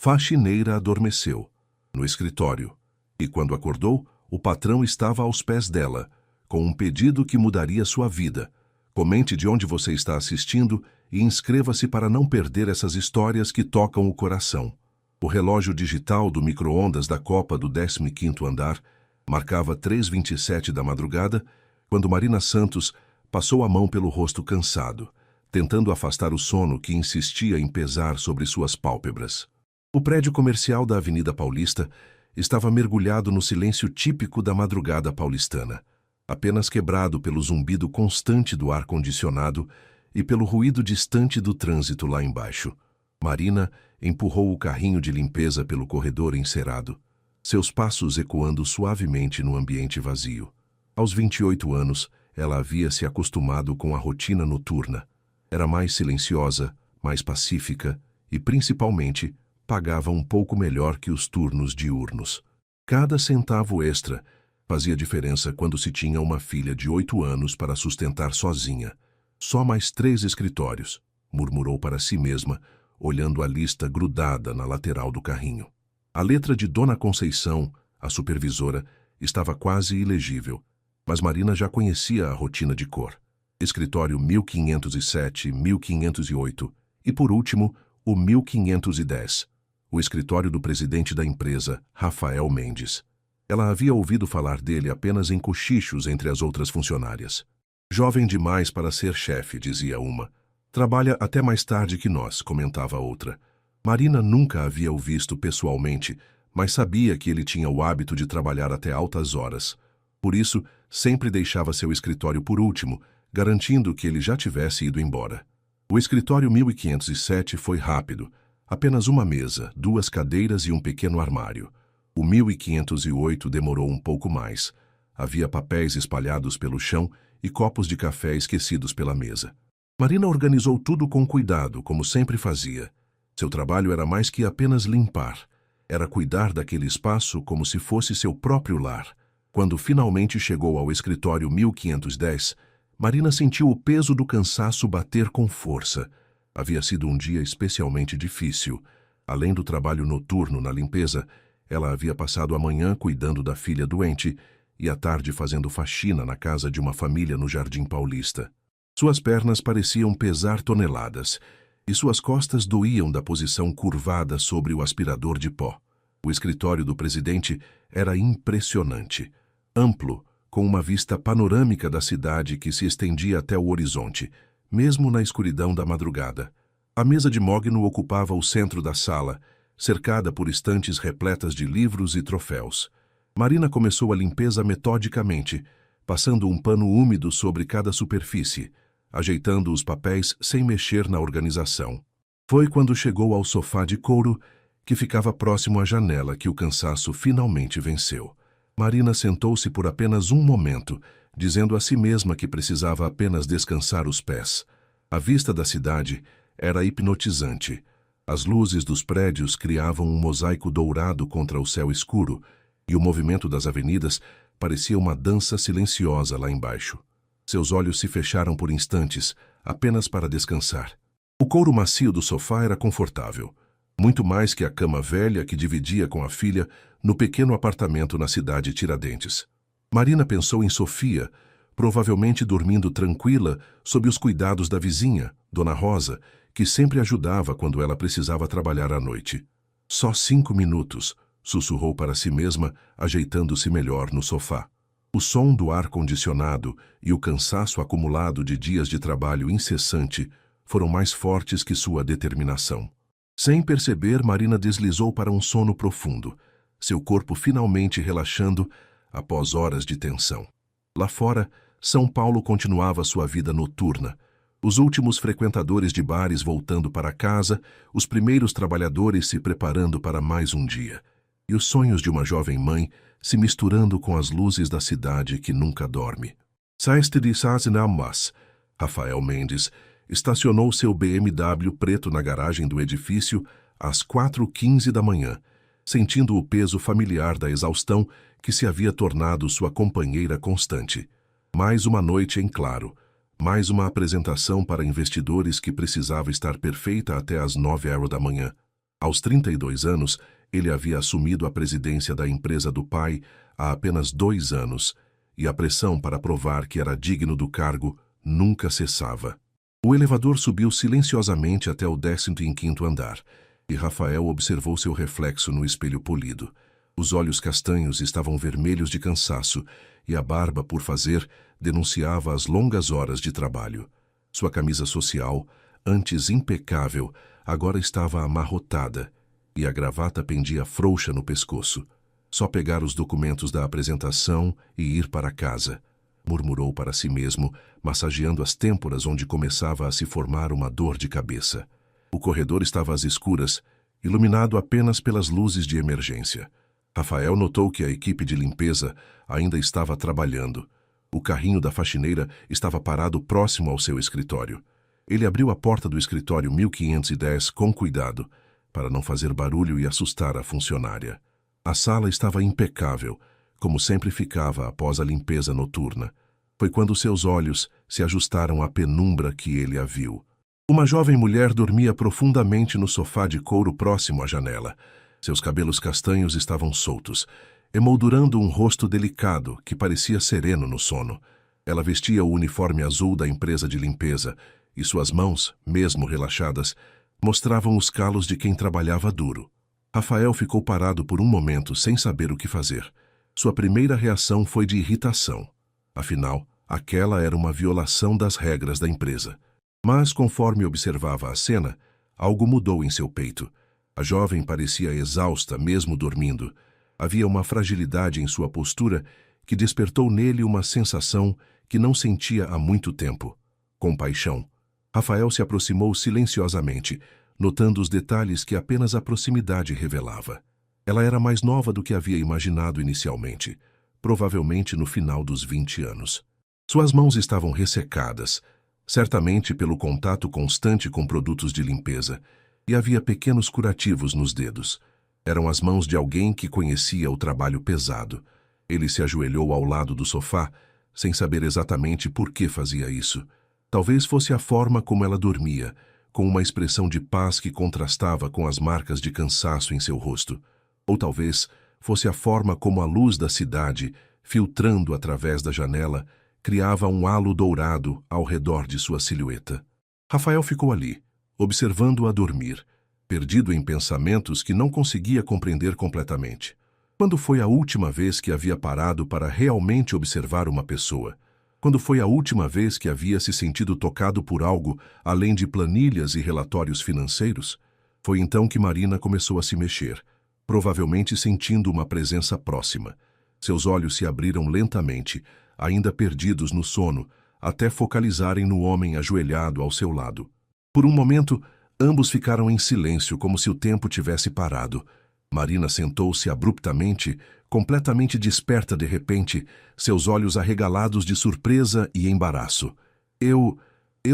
Faxineira adormeceu, no escritório, e quando acordou, o patrão estava aos pés dela, com um pedido que mudaria sua vida. Comente de onde você está assistindo e inscreva-se para não perder essas histórias que tocam o coração. O relógio digital do micro-ondas da copa do 15º andar marcava 3h27 da madrugada, quando Marina Santos passou a mão pelo rosto cansado, tentando afastar o sono que insistia em pesar sobre suas pálpebras. O prédio comercial da Avenida Paulista estava mergulhado no silêncio típico da madrugada paulistana, apenas quebrado pelo zumbido constante do ar-condicionado e pelo ruído distante do trânsito lá embaixo. Marina empurrou o carrinho de limpeza pelo corredor encerado, seus passos ecoando suavemente no ambiente vazio. Aos 28 anos, ela havia se acostumado com a rotina noturna. Era mais silenciosa, mais pacífica e, principalmente, pagava um pouco melhor que os turnos diurnos. Cada centavo extra fazia diferença quando se tinha uma filha de 8 anos para sustentar sozinha. Só mais 3 escritórios, murmurou para si mesma, olhando a lista grudada na lateral do carrinho. A letra de Dona Conceição, a supervisora, estava quase ilegível, mas Marina já conhecia a rotina de cor. Escritório 1507, 1508 e, por último, o 1510, o escritório do presidente da empresa, Rafael Mendes. Ela havia ouvido falar dele apenas em cochichos entre as outras funcionárias. Jovem demais para ser chefe, dizia uma. Trabalha até mais tarde que nós, comentava outra. Marina nunca havia o visto pessoalmente, mas sabia que ele tinha o hábito de trabalhar até altas horas. Por isso, sempre deixava seu escritório por último, garantindo que ele já tivesse ido embora. O escritório 1507 foi rápido. Apenas uma mesa, 2 cadeiras e um pequeno armário. O 1508 demorou um pouco mais. Havia papéis espalhados pelo chão e copos de café esquecidos pela mesa. Marina organizou tudo com cuidado, como sempre fazia. Seu trabalho era mais que apenas limpar. Era cuidar daquele espaço como se fosse seu próprio lar. Quando finalmente chegou ao escritório 1510, Marina sentiu o peso do cansaço bater com força. Havia sido um dia especialmente difícil. Além do trabalho noturno na limpeza, ela havia passado a manhã cuidando da filha doente e à tarde fazendo faxina na casa de uma família no Jardim Paulista. Suas pernas pareciam pesar toneladas e suas costas doíam da posição curvada sobre o aspirador de pó. O escritório do presidente era impressionante, amplo, com uma vista panorâmica da cidade que se estendia até o horizonte, mesmo na escuridão da madrugada. A mesa de mogno ocupava o centro da sala, cercada por estantes repletas de livros e troféus. Marina começou a limpeza metodicamente, passando um pano úmido sobre cada superfície, ajeitando os papéis sem mexer na organização. Foi quando chegou ao sofá de couro, que ficava próximo à janela, que o cansaço finalmente venceu. Marina sentou-se por apenas um momento, dizendo a si mesma que precisava apenas descansar os pés. A vista da cidade era hipnotizante. As luzes dos prédios criavam um mosaico dourado contra o céu escuro, e o movimento das avenidas parecia uma dança silenciosa lá embaixo. Seus olhos se fecharam por instantes, apenas para descansar. O couro macio do sofá era confortável, muito mais que a cama velha que dividia com a filha no pequeno apartamento na cidade Tiradentes. Marina pensou em Sofia, provavelmente dormindo tranquila sob os cuidados da vizinha, Dona Rosa, que sempre ajudava quando ela precisava trabalhar à noite. Só 5 minutos, sussurrou para si mesma, ajeitando-se melhor no sofá. O som do ar-condicionado e o cansaço acumulado de dias de trabalho incessante foram mais fortes que sua determinação. Sem perceber, Marina deslizou para um sono profundo, seu corpo finalmente relaxando após horas de tensão. Lá fora, São Paulo continuava sua vida noturna. Os últimos frequentadores de bares voltando para casa, os primeiros trabalhadores se preparando para mais um dia. E os sonhos de uma jovem mãe se misturando com as luzes da cidade que nunca dorme. Saíste de Sazinalmas. Rafael Mendes estacionou seu BMW preto na garagem do edifício às 4h15 da manhã, sentindo o peso familiar da exaustão que se havia tornado sua companheira constante. Mais uma noite em claro, mais uma apresentação para investidores que precisava estar perfeita até às 9h da manhã. Aos 32 anos, ele havia assumido a presidência da empresa do pai há apenas 2 anos, e a pressão para provar que era digno do cargo nunca cessava. O elevador subiu silenciosamente até o 15º andar, e Rafael observou seu reflexo no espelho polido. Os olhos castanhos estavam vermelhos de cansaço, e a barba por fazer denunciava as longas horas de trabalho. Sua camisa social, antes impecável, agora estava amarrotada, e a gravata pendia frouxa no pescoço. Só pegar os documentos da apresentação e ir para casa, murmurou para si mesmo, massageando as têmporas onde começava a se formar uma dor de cabeça. O corredor estava às escuras, iluminado apenas pelas luzes de emergência. Rafael notou que a equipe de limpeza ainda estava trabalhando. O carrinho da faxineira estava parado próximo ao seu escritório. Ele abriu a porta do escritório 1510 com cuidado, para não fazer barulho e assustar a funcionária. A sala estava impecável, como sempre ficava após a limpeza noturna. Foi quando seus olhos se ajustaram à penumbra que ele a viu. Uma jovem mulher dormia profundamente no sofá de couro próximo à janela. Seus cabelos castanhos estavam soltos, emoldurando um rosto delicado que parecia sereno no sono. Ela vestia o uniforme azul da empresa de limpeza, e suas mãos, mesmo relaxadas, mostravam os calos de quem trabalhava duro. Rafael ficou parado por um momento sem saber o que fazer. Sua primeira reação foi de irritação. Afinal, aquela era uma violação das regras da empresa. Mas, conforme observava a cena, algo mudou em seu peito. A jovem parecia exausta, mesmo dormindo. Havia uma fragilidade em sua postura que despertou nele uma sensação que não sentia há muito tempo: compaixão. Rafael se aproximou silenciosamente, notando os detalhes que apenas a proximidade revelava. Ela era mais nova do que havia imaginado inicialmente, provavelmente no final dos 20 anos. Suas mãos estavam ressecadas, certamente pelo contato constante com produtos de limpeza, e havia pequenos curativos nos dedos. Eram as mãos de alguém que conhecia o trabalho pesado. Ele se ajoelhou ao lado do sofá, sem saber exatamente por que fazia isso. Talvez fosse a forma como ela dormia, com uma expressão de paz que contrastava com as marcas de cansaço em seu rosto. Ou talvez fosse a forma como a luz da cidade, filtrando através da janela, criava um halo dourado ao redor de sua silhueta. Rafael ficou ali, observando-a dormir, perdido em pensamentos que não conseguia compreender completamente. Quando foi a última vez que havia parado para realmente observar uma pessoa? Quando foi a última vez que havia se sentido tocado por algo além de planilhas e relatórios financeiros? Foi então que Marina começou a se mexer, provavelmente sentindo uma presença próxima. Seus olhos se abriram lentamente, ainda perdidos no sono, até focalizarem no homem ajoelhado ao seu lado. Por um momento, ambos ficaram em silêncio, como se o tempo tivesse parado. Marina sentou-se abruptamente, completamente desperta de repente, seus olhos arregalados de surpresa e embaraço. Eu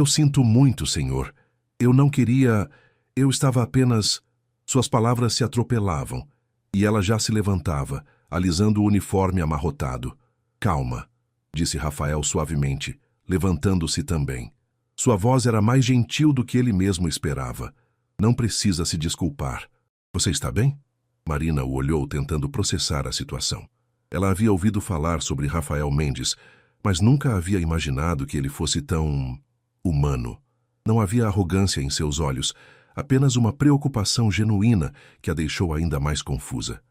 sinto muito, senhor. Eu não queria... Eu estava apenas... Suas palavras se atropelavam, e ela já se levantava, alisando o uniforme amarrotado. Calma, disse Rafael suavemente, levantando-se também. Sua voz era mais gentil do que ele mesmo esperava. Não precisa se desculpar. Você está bem? Marina o olhou tentando processar a situação. Ela havia ouvido falar sobre Rafael Mendes, mas nunca havia imaginado que ele fosse tão... humano. Não havia arrogância em seus olhos, apenas uma preocupação genuína que a deixou ainda mais confusa.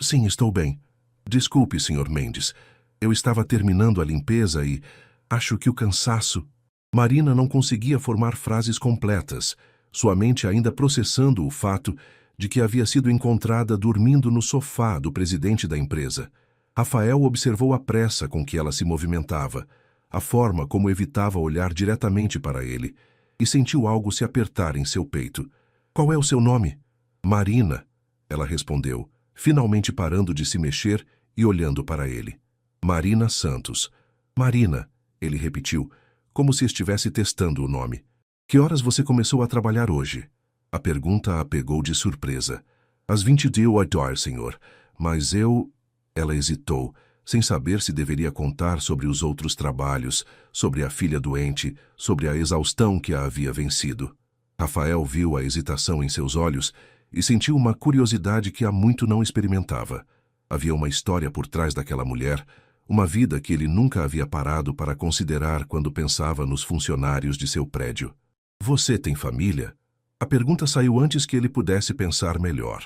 Sim, estou bem. Desculpe, Sr. Mendes. Eu estava terminando a limpeza e... acho que o cansaço... Marina não conseguia formar frases completas, sua mente ainda processando o fato de que havia sido encontrada dormindo no sofá do presidente da empresa. Rafael observou a pressa com que ela se movimentava, a forma como evitava olhar diretamente para ele, e sentiu algo se apertar em seu peito. Qual é o seu nome? Marina, ela respondeu, finalmente parando de se mexer e olhando para ele. Marina Santos. Marina, ele repetiu, como se estivesse testando o nome. Que horas você começou a trabalhar hoje? A pergunta a pegou de surpresa. Às 22 horas, senhor. Mas eu... Ela hesitou, sem saber se deveria contar sobre os outros trabalhos, sobre a filha doente, sobre a exaustão que a havia vencido. Rafael viu a hesitação em seus olhos e sentiu uma curiosidade que há muito não experimentava. Havia uma história por trás daquela mulher, uma vida que ele nunca havia parado para considerar quando pensava nos funcionários de seu prédio. Você tem família? A pergunta saiu antes que ele pudesse pensar melhor.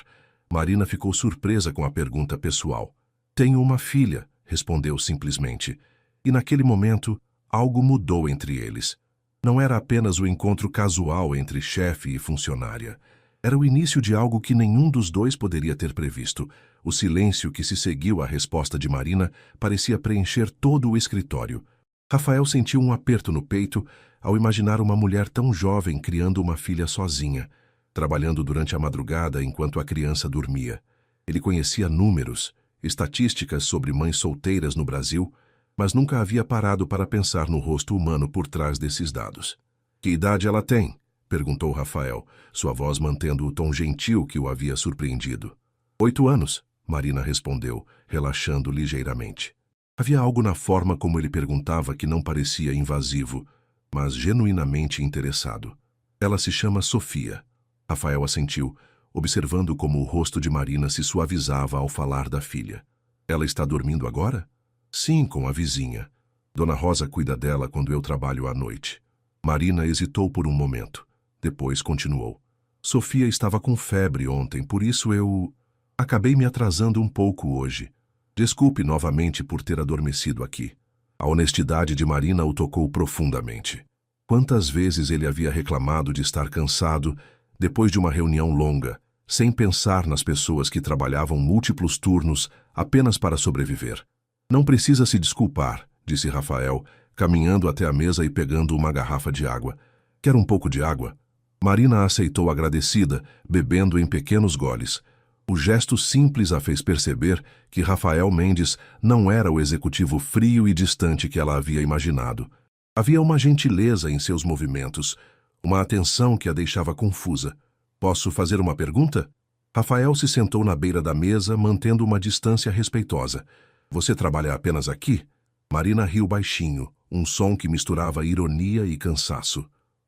Marina ficou surpresa com a pergunta pessoal. Tenho uma filha, respondeu simplesmente. E naquele momento, algo mudou entre eles. Não era apenas o encontro casual entre chefe e funcionária. Era o início de algo que nenhum dos dois poderia ter previsto. O silêncio que se seguiu à resposta de Marina parecia preencher todo o escritório. Rafael sentiu um aperto no peito ao imaginar uma mulher tão jovem criando uma filha sozinha, trabalhando durante a madrugada enquanto a criança dormia. Ele conhecia números, estatísticas sobre mães solteiras no Brasil, mas nunca havia parado para pensar no rosto humano por trás desses dados. Que idade ela tem? Perguntou Rafael, sua voz mantendo o tom gentil que o havia surpreendido. 8 anos, Marina respondeu, relaxando ligeiramente. Havia algo na forma como ele perguntava que não parecia invasivo, mas genuinamente interessado. Ela se chama Sofia. Rafael assentiu, observando como o rosto de Marina se suavizava ao falar da filha. Ela está dormindo agora? Sim, com a vizinha. Dona Rosa cuida dela quando eu trabalho à noite. Marina hesitou por um momento. Depois continuou. Sofia estava com febre ontem, por isso eu acabei me atrasando um pouco hoje. Desculpe novamente por ter adormecido aqui. A honestidade de Marina o tocou profundamente. Quantas vezes ele havia reclamado de estar cansado depois de uma reunião longa, sem pensar nas pessoas que trabalhavam múltiplos turnos apenas para sobreviver. Não precisa se desculpar, disse Rafael, caminhando até a mesa e pegando uma garrafa de água. Quer um pouco de água? Marina aceitou agradecida, bebendo em pequenos goles. O gesto simples a fez perceber que Rafael Mendes não era o executivo frio e distante que ela havia imaginado. Havia uma gentileza em seus movimentos, uma atenção que a deixava confusa. Posso fazer uma pergunta? Rafael se sentou na beira da mesa, mantendo uma distância respeitosa. Você trabalha apenas aqui? Marina riu baixinho, um som que misturava ironia e cansaço.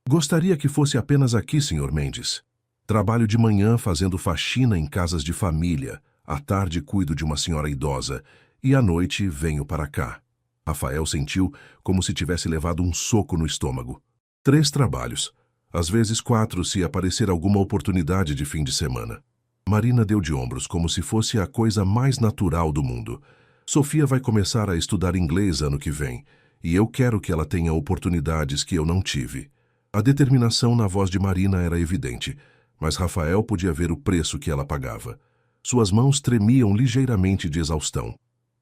Gostaria que fosse apenas aqui, Sr. Mendes. Trabalho de manhã fazendo faxina em casas de família, à tarde cuido de uma senhora idosa e à noite venho para cá. Rafael sentiu como se tivesse levado um soco no estômago. 3 trabalhos, às vezes 4 se aparecer alguma oportunidade de fim de semana. Marina deu de ombros como se fosse a coisa mais natural do mundo. Sofia vai começar a estudar inglês ano que vem e eu quero que ela tenha oportunidades que eu não tive. A determinação na voz de Marina era evidente, mas Rafael podia ver o preço que ela pagava. Suas mãos tremiam ligeiramente de exaustão,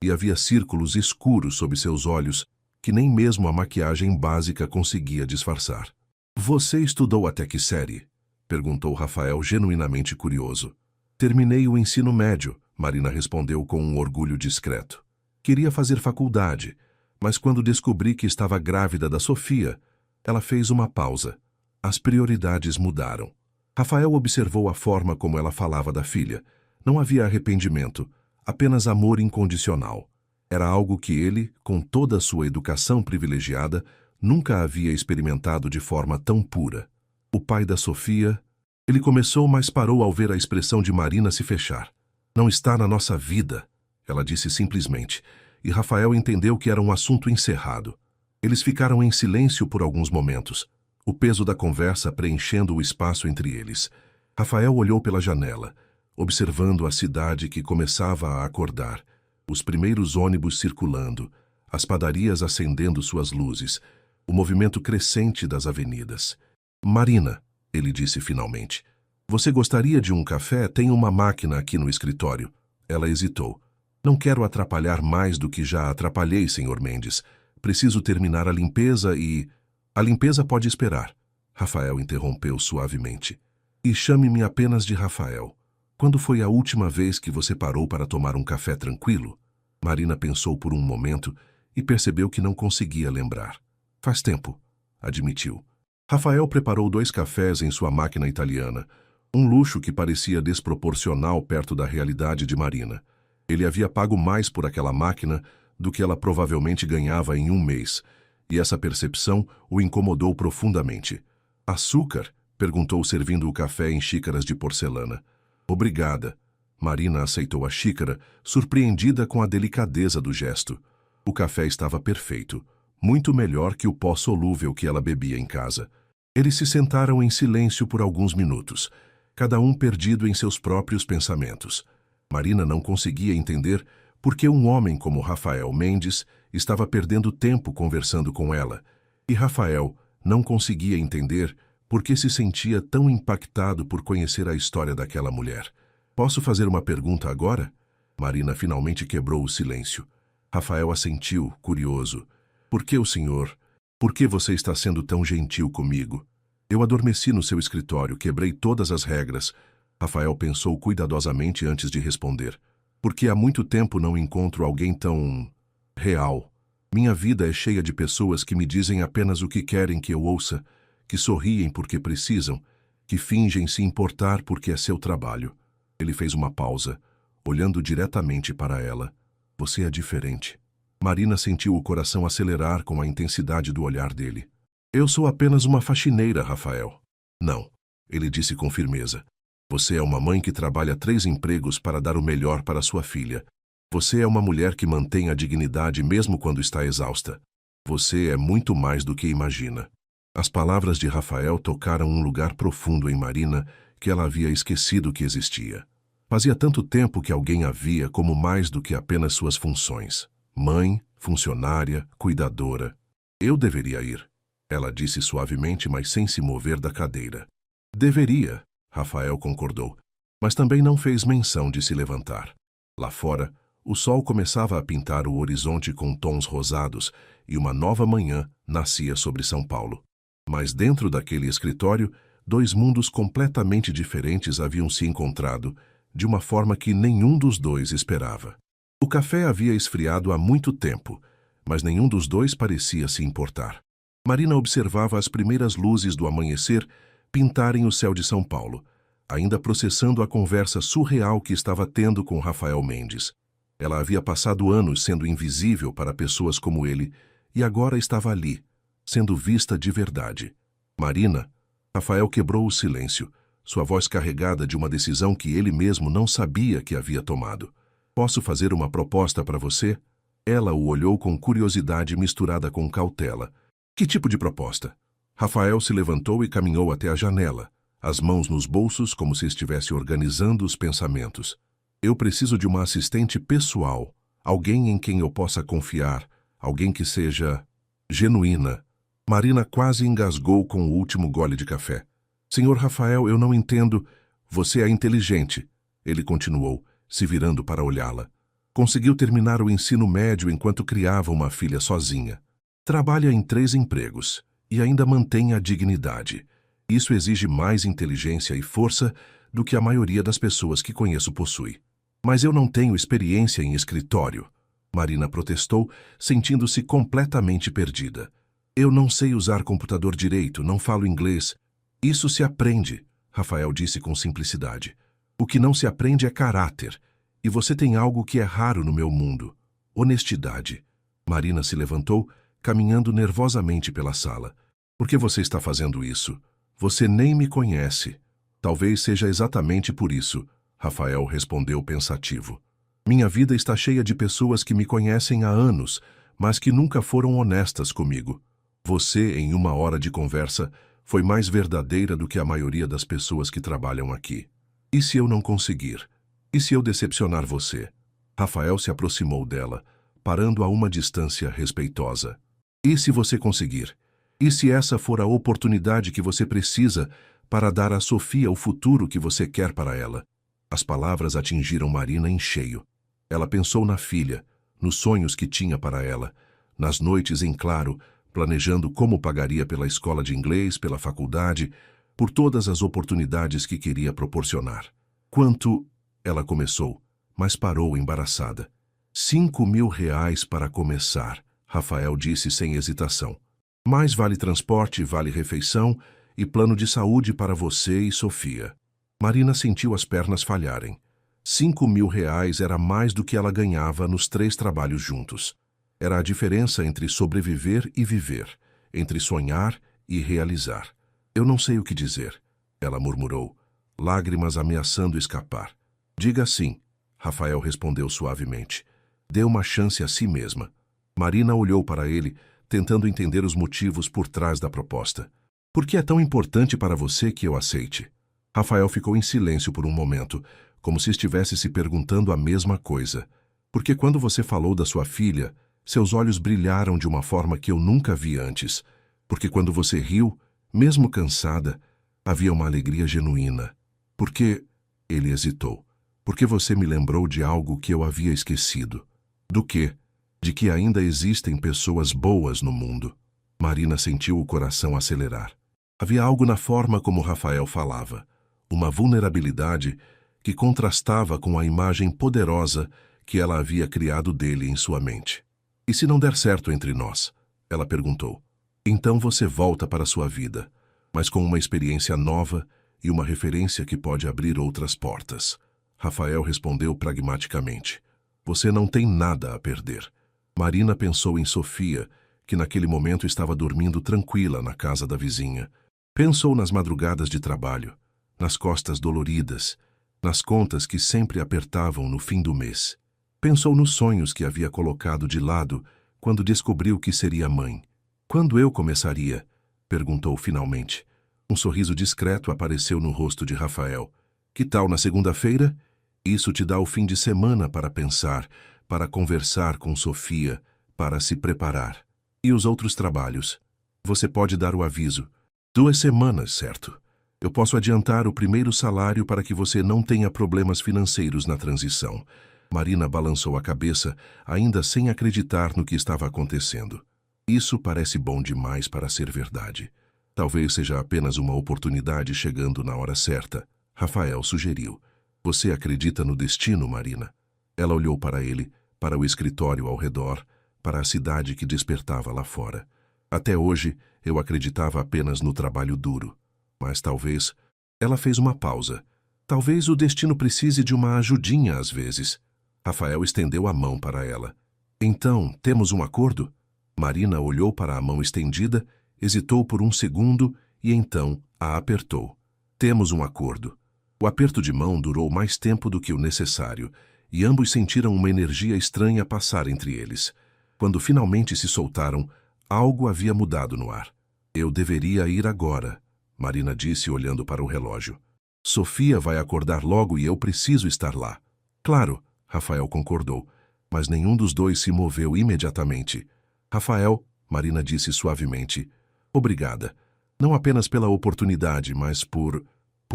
e havia círculos escuros sob seus olhos que nem mesmo a maquiagem básica conseguia disfarçar. Você estudou até que série? Perguntou Rafael, genuinamente curioso. Terminei o ensino médio, Marina respondeu com um orgulho discreto. Queria fazer faculdade, mas quando descobri que estava grávida da Sofia, ela fez uma pausa. As prioridades mudaram. Rafael observou a forma como ela falava da filha. Não havia arrependimento, apenas amor incondicional. Era algo que ele, com toda a sua educação privilegiada, nunca havia experimentado de forma tão pura. O pai da Sofia... Ele começou, mas parou ao ver a expressão de Marina se fechar. Não está na nossa vida, ela disse simplesmente, e Rafael entendeu que era um assunto encerrado. Eles ficaram em silêncio por alguns momentos, o peso da conversa preenchendo o espaço entre eles. Rafael olhou pela janela, observando a cidade que começava a acordar, os primeiros ônibus circulando, as padarias acendendo suas luzes, o movimento crescente das avenidas. Marina, ele disse finalmente, você gostaria de um café? Tem uma máquina aqui no escritório. Ela hesitou. Não quero atrapalhar mais do que já atrapalhei, Sr. Mendes. Preciso terminar a limpeza e... A limpeza pode esperar. Rafael interrompeu suavemente. E chame-me apenas de Rafael. Quando foi a última vez que você parou para tomar um café tranquilo? Marina pensou por um momento e percebeu que não conseguia lembrar. Faz tempo, admitiu. Rafael preparou 2 cafés em sua máquina italiana, um luxo que parecia desproporcional perto da realidade de Marina. Ele havia pago mais por aquela máquina do que ela provavelmente ganhava em um mês, e essa percepção o incomodou profundamente. Açúcar? Perguntou servindo o café em xícaras de porcelana. Obrigada. Marina aceitou a xícara, surpreendida com a delicadeza do gesto. O café estava perfeito, muito melhor que o pó solúvel que ela bebia em casa. Eles se sentaram em silêncio por alguns minutos, cada um perdido em seus próprios pensamentos. Marina não conseguia entender por que um homem como Rafael Mendes estava perdendo tempo conversando com ela, e Rafael não conseguia entender por que se sentia tão impactado por conhecer a história daquela mulher. Posso fazer uma pergunta agora? Marina finalmente quebrou o silêncio. Rafael assentiu, curioso. Por que o senhor? Por que você está sendo tão gentil comigo? Eu adormeci no seu escritório, quebrei todas as regras. Rafael pensou cuidadosamente antes de responder. Porque há muito tempo não encontro alguém tão real. Minha vida é cheia de pessoas que me dizem apenas o que querem que eu ouça, que sorriem porque precisam, que fingem se importar porque é seu trabalho. Ele fez uma pausa, olhando diretamente para ela. Você é diferente. Marina sentiu o coração acelerar com a intensidade do olhar dele. Eu sou apenas uma faxineira, Rafael. Não, ele disse com firmeza. Você é uma mãe que trabalha 3 empregos para dar o melhor para sua filha. Você é uma mulher que mantém a dignidade mesmo quando está exausta. Você é muito mais do que imagina. As palavras de Rafael tocaram um lugar profundo em Marina que ela havia esquecido que existia. Fazia tanto tempo que alguém a via como mais do que apenas suas funções. Mãe, funcionária, cuidadora. Eu deveria ir, ela disse suavemente, mas sem se mover da cadeira. Deveria, Rafael concordou, mas também não fez menção de se levantar. Lá fora, o sol começava a pintar o horizonte com tons rosados e uma nova manhã nascia sobre São Paulo. Mas dentro daquele escritório, 2 mundos completamente diferentes haviam se encontrado, de uma forma que nenhum dos dois esperava. O café havia esfriado há muito tempo, mas nenhum dos dois parecia se importar. Marina observava as primeiras luzes do amanhecer pintarem o céu de São Paulo, ainda processando a conversa surreal que estava tendo com Rafael Mendes. Ela havia passado anos sendo invisível para pessoas como ele, e agora estava ali, sendo vista de verdade. Marina, Rafael quebrou o silêncio, sua voz carregada de uma decisão que ele mesmo não sabia que havia tomado. Posso fazer uma proposta para você? Ela o olhou com curiosidade misturada com cautela. Que tipo de proposta? Rafael se levantou e caminhou até a janela, as mãos nos bolsos como se estivesse organizando os pensamentos. Eu preciso de uma assistente pessoal, alguém em quem eu possa confiar, alguém que seja genuína. Marina quase engasgou com o último gole de café. Senhor Rafael, eu não entendo. Você é inteligente, ele continuou, se virando para olhá-la. Conseguiu terminar o ensino médio enquanto criava uma filha sozinha. Trabalha em 3 empregos e ainda mantém a dignidade. Isso exige mais inteligência e força do que a maioria das pessoas que conheço possui. Mas eu não tenho experiência em escritório, Marina protestou, sentindo-se completamente perdida. Eu não sei usar computador direito, não falo inglês. Isso se aprende, Rafael disse com simplicidade. O que não se aprende é caráter. E você tem algo que é raro no meu mundo: honestidade. Marina se levantou, caminhando nervosamente pela sala. Por que você está fazendo isso? Você nem me conhece. Talvez seja exatamente por isso, Rafael respondeu pensativo. Minha vida está cheia de pessoas que me conhecem há anos, mas que nunca foram honestas comigo. Você, em uma hora de conversa, foi mais verdadeira do que a maioria das pessoas que trabalham aqui. E se eu não conseguir? E se eu decepcionar você? Rafael se aproximou dela, parando a uma distância respeitosa. E se você conseguir? E se essa for a oportunidade que você precisa para dar a Sofia o futuro que você quer para ela? As palavras atingiram Marina em cheio. Ela pensou na filha, nos sonhos que tinha para ela, nas noites em claro, planejando como pagaria pela escola de inglês, pela faculdade, por todas as oportunidades que queria proporcionar. Quanto... Ela começou, mas parou embaraçada. 5.000 reais para começar, Rafael disse sem hesitação. Mais vale transporte, vale refeição e plano de saúde para você e Sofia. Marina sentiu as pernas falharem. 5.000 reais era mais do que ela ganhava nos 3 trabalhos juntos. Era a diferença entre sobreviver e viver, entre sonhar e realizar. Eu não sei o que dizer, ela murmurou. lágrimas ameaçando escapar. Diga sim, Rafael respondeu suavemente. Dê uma chance a si mesma. Marina olhou para ele, tentando entender os motivos por trás da proposta. Por que é tão importante para você que eu aceite? Rafael ficou em silêncio por um momento, como se estivesse se perguntando a mesma coisa. Porque quando você falou da sua filha, seus olhos brilharam de uma forma que eu nunca vi antes. Porque quando você riu, mesmo cansada, havia uma alegria genuína. Porque... Ele hesitou. Porque você me lembrou de algo que eu havia esquecido. Do quê? De que ainda existem pessoas boas no mundo. Marina sentiu o coração acelerar. Havia algo na forma como Rafael falava. Uma vulnerabilidade que contrastava com a imagem poderosa que ela havia criado dele em sua mente. E se não der certo entre nós? Ela perguntou. Então você volta para sua vida, mas com uma experiência nova e uma referência que pode abrir outras portas. Rafael respondeu pragmaticamente. Você não tem nada a perder. Marina pensou em Sofia, que naquele momento estava dormindo tranquila na casa da vizinha. Pensou nas madrugadas de trabalho, nas costas doloridas, nas contas que sempre apertavam no fim do mês. Pensou nos sonhos que havia colocado de lado quando descobriu que seria mãe. Quando eu começaria? Perguntou finalmente. Um sorriso discreto apareceu no rosto de Rafael. Que tal na segunda-feira? Isso te dá o fim de semana para pensar, para conversar com Sofia, para se preparar. E os outros trabalhos? Você pode dar o aviso. 2 semanas, certo? Eu posso adiantar o primeiro salário para que você não tenha problemas financeiros na transição. Marina balançou a cabeça, ainda sem acreditar no que estava acontecendo. Isso parece bom demais para ser verdade. Talvez seja apenas uma oportunidade chegando na hora certa. Rafael sugeriu. Você acredita no destino, Marina? Ela olhou para ele, para o escritório ao redor, para a cidade que despertava lá fora. Até hoje, eu acreditava apenas no trabalho duro. Mas talvez... Ela fez uma pausa. Talvez o destino precise de uma ajudinha às vezes. Rafael estendeu a mão para ela. Então, temos um acordo? Marina olhou para a mão estendida, hesitou por um segundo e então a apertou. Temos um acordo. O aperto de mão durou mais tempo do que o necessário, e ambos sentiram uma energia estranha passar entre eles. Quando finalmente se soltaram, algo havia mudado no ar. Eu deveria ir agora, Marina disse olhando para o relógio. Sofia vai acordar logo e eu preciso estar lá. Claro, Rafael concordou, mas nenhum dos dois se moveu imediatamente. Rafael, Marina disse suavemente, obrigada. Não apenas pela oportunidade, mas por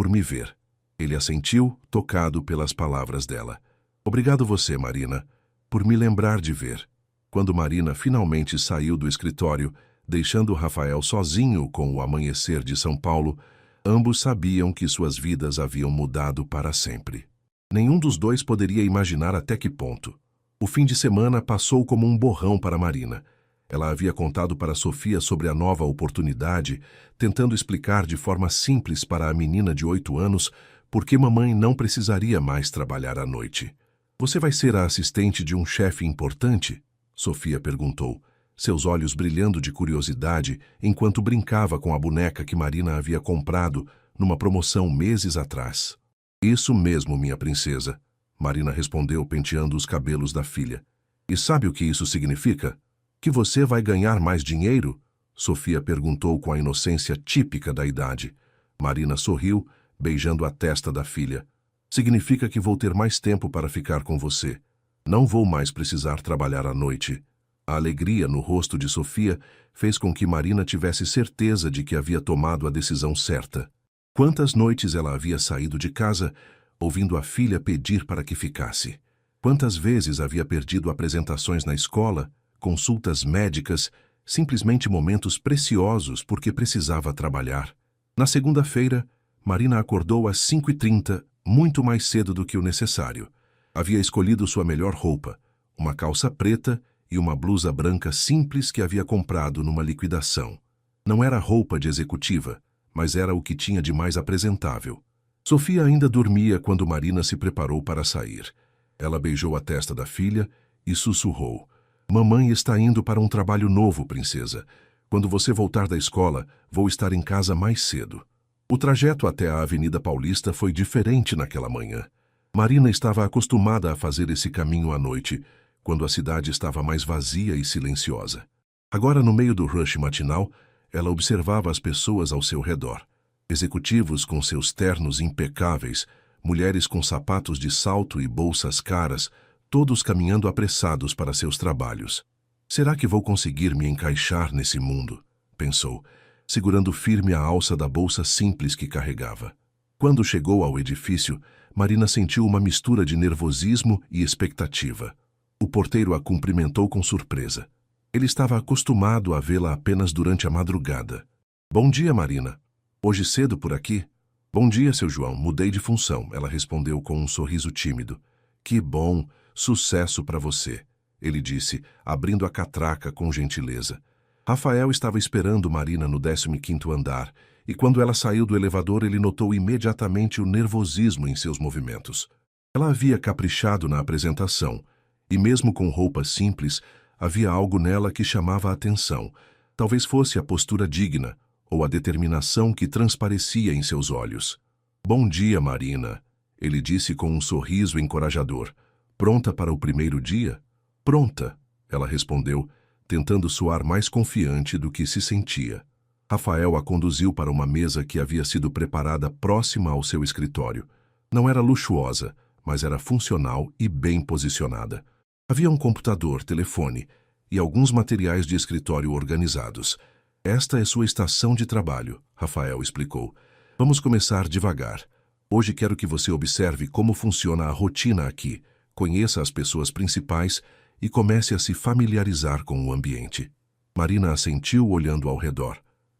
me ver. Ele assentiu, tocado pelas palavras dela. Obrigado você, Marina, por me lembrar de ver. Quando Marina finalmente saiu do escritório, deixando Rafael sozinho com o amanhecer de São Paulo, ambos sabiam que suas vidas haviam mudado para sempre. Nenhum dos dois poderia imaginar até que ponto. O fim de semana passou como um borrão para Marina. Ela havia contado para Sofia sobre a nova oportunidade, tentando explicar de forma simples para a menina de 8 anos por que mamãe não precisaria mais trabalhar à noite. Você vai ser a assistente de um chefe importante? Sofia perguntou, seus olhos brilhando de curiosidade enquanto brincava com a boneca que Marina havia comprado numa promoção meses atrás. Isso mesmo, minha princesa, Marina respondeu penteando os cabelos da filha. E sabe o que isso significa? Que você vai ganhar mais dinheiro? Sofia perguntou com a inocência típica da idade. Marina sorriu, beijando a testa da filha. Significa que vou ter mais tempo para ficar com você. Não vou mais precisar trabalhar à noite. A alegria no rosto de Sofia fez com que Marina tivesse certeza de que havia tomado a decisão certa. Quantas noites ela havia saído de casa, ouvindo a filha pedir para que ficasse. Quantas vezes havia perdido apresentações na escola, consultas médicas, simplesmente momentos preciosos porque precisava trabalhar. Na segunda-feira, Marina acordou às 5h30, muito mais cedo do que o necessário. Havia escolhido sua melhor roupa, uma calça preta e uma blusa branca simples que havia comprado numa liquidação. Não era roupa de executiva, mas era o que tinha de mais apresentável. Sofia ainda dormia quando Marina se preparou para sair. Ela beijou a testa da filha e sussurrou. Mamãe está indo para um trabalho novo, princesa. Quando você voltar da escola, vou estar em casa mais cedo. O trajeto até a Avenida Paulista foi diferente naquela manhã. Marina estava acostumada a fazer esse caminho à noite, quando a cidade estava mais vazia e silenciosa. Agora, no meio do rush matinal, ela observava as pessoas ao seu redor. Executivos com seus ternos impecáveis, mulheres com sapatos de salto e bolsas caras, todos caminhando apressados para seus trabalhos. Será que vou conseguir me encaixar nesse mundo? Pensou, segurando firme a alça da bolsa simples que carregava. Quando chegou ao edifício, Marina sentiu uma mistura de nervosismo e expectativa. O porteiro a cumprimentou com surpresa. Ele estava acostumado a vê-la apenas durante a madrugada. Bom dia, Marina. Hoje cedo por aqui? Bom dia, seu João. Mudei de função, ela respondeu com um sorriso tímido. Que bom, sucesso para você, ele disse, abrindo a catraca com gentileza. Rafael estava esperando Marina no 15º andar, e quando ela saiu do elevador ele notou imediatamente o nervosismo em seus movimentos. Ela havia caprichado na apresentação, e mesmo com roupas simples, havia algo nela que chamava a atenção. Talvez fosse a postura digna, ou a determinação que transparecia em seus olhos. Bom dia, Marina, ele disse com um sorriso encorajador. Pronta para o primeiro dia? Pronta, ela respondeu, tentando soar mais confiante do que se sentia. Rafael a conduziu para uma mesa que havia sido preparada próxima ao seu escritório. Não era luxuosa, mas era funcional e bem posicionada. Havia um computador, telefone e alguns materiais de escritório organizados. Esta é sua estação de trabalho, Rafael explicou. Vamos começar devagar. Hoje quero que você observe como funciona a rotina aqui, conheça as pessoas principais e comece a se familiarizar com o ambiente. Marina assentiu olhando ao redor.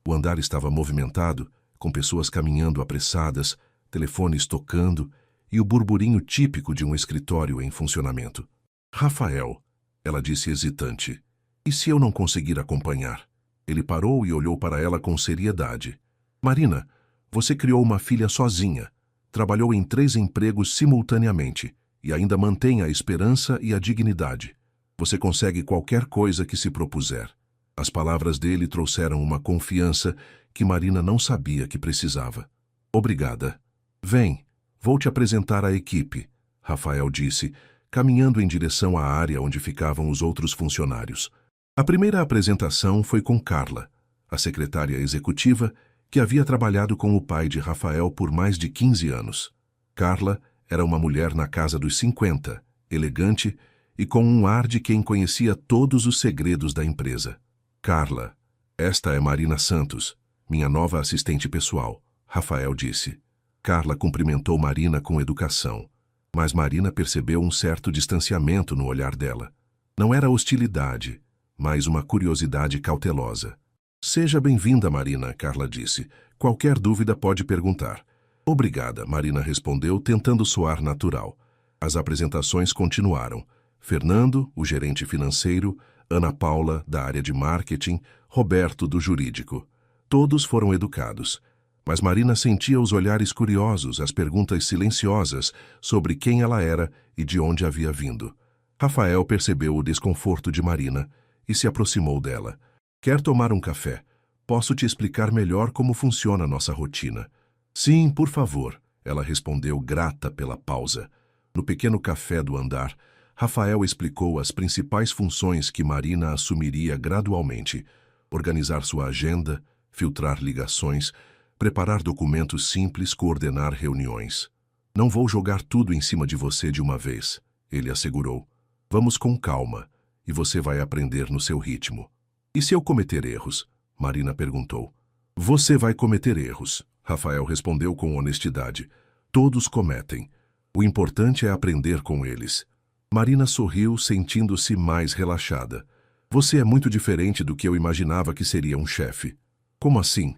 O andar estava movimentado, com pessoas caminhando apressadas, telefones tocando e o burburinho típico de um escritório em funcionamento. Rafael, ela disse hesitante, e se eu não conseguir acompanhar? Ele parou e olhou para ela com seriedade. Marina, você criou uma filha sozinha, trabalhou em 3 empregos simultaneamente e ainda mantém a esperança e a dignidade. Você consegue qualquer coisa que se propuser. As palavras dele trouxeram uma confiança que Marina não sabia que precisava. Obrigada. Vem, vou te apresentar a equipe, Rafael disse, caminhando em direção à área onde ficavam os outros funcionários. A primeira apresentação foi com Carla, a secretária executiva que havia trabalhado com o pai de Rafael por mais de 15 anos. Carla era uma mulher na casa dos 50, elegante e com um ar de quem conhecia todos os segredos da empresa. Carla, esta é Marina Santos, minha nova assistente pessoal, Rafael disse. Carla cumprimentou Marina com educação, mas Marina percebeu um certo distanciamento no olhar dela. Não era hostilidade, mas uma curiosidade cautelosa. Seja bem-vinda, Marina, Carla disse. Qualquer dúvida pode perguntar. Obrigada, Marina respondeu, tentando soar natural. As apresentações continuaram. Fernando, o gerente financeiro, Ana Paula, da área de marketing, Roberto, do jurídico. Todos foram educados. Mas Marina sentia os olhares curiosos, as perguntas silenciosas sobre quem ela era e de onde havia vindo. Rafael percebeu o desconforto de Marina e se aproximou dela. Quer tomar um café? Posso te explicar melhor como funciona a nossa rotina. Sim, por favor, ela respondeu grata pela pausa. No pequeno café do andar, Rafael explicou as principais funções que Marina assumiria gradualmente: organizar sua agenda, filtrar ligações, preparar documentos simples, coordenar reuniões. Não vou jogar tudo em cima de você de uma vez, ele assegurou. Vamos com calma, e você vai aprender no seu ritmo. E se eu cometer erros? Marina perguntou. Você vai cometer erros, Rafael respondeu com honestidade. Todos cometem. O importante é aprender com eles. Marina sorriu, sentindo-se mais relaxada. Você é muito diferente do que eu imaginava que seria um chefe. Como assim?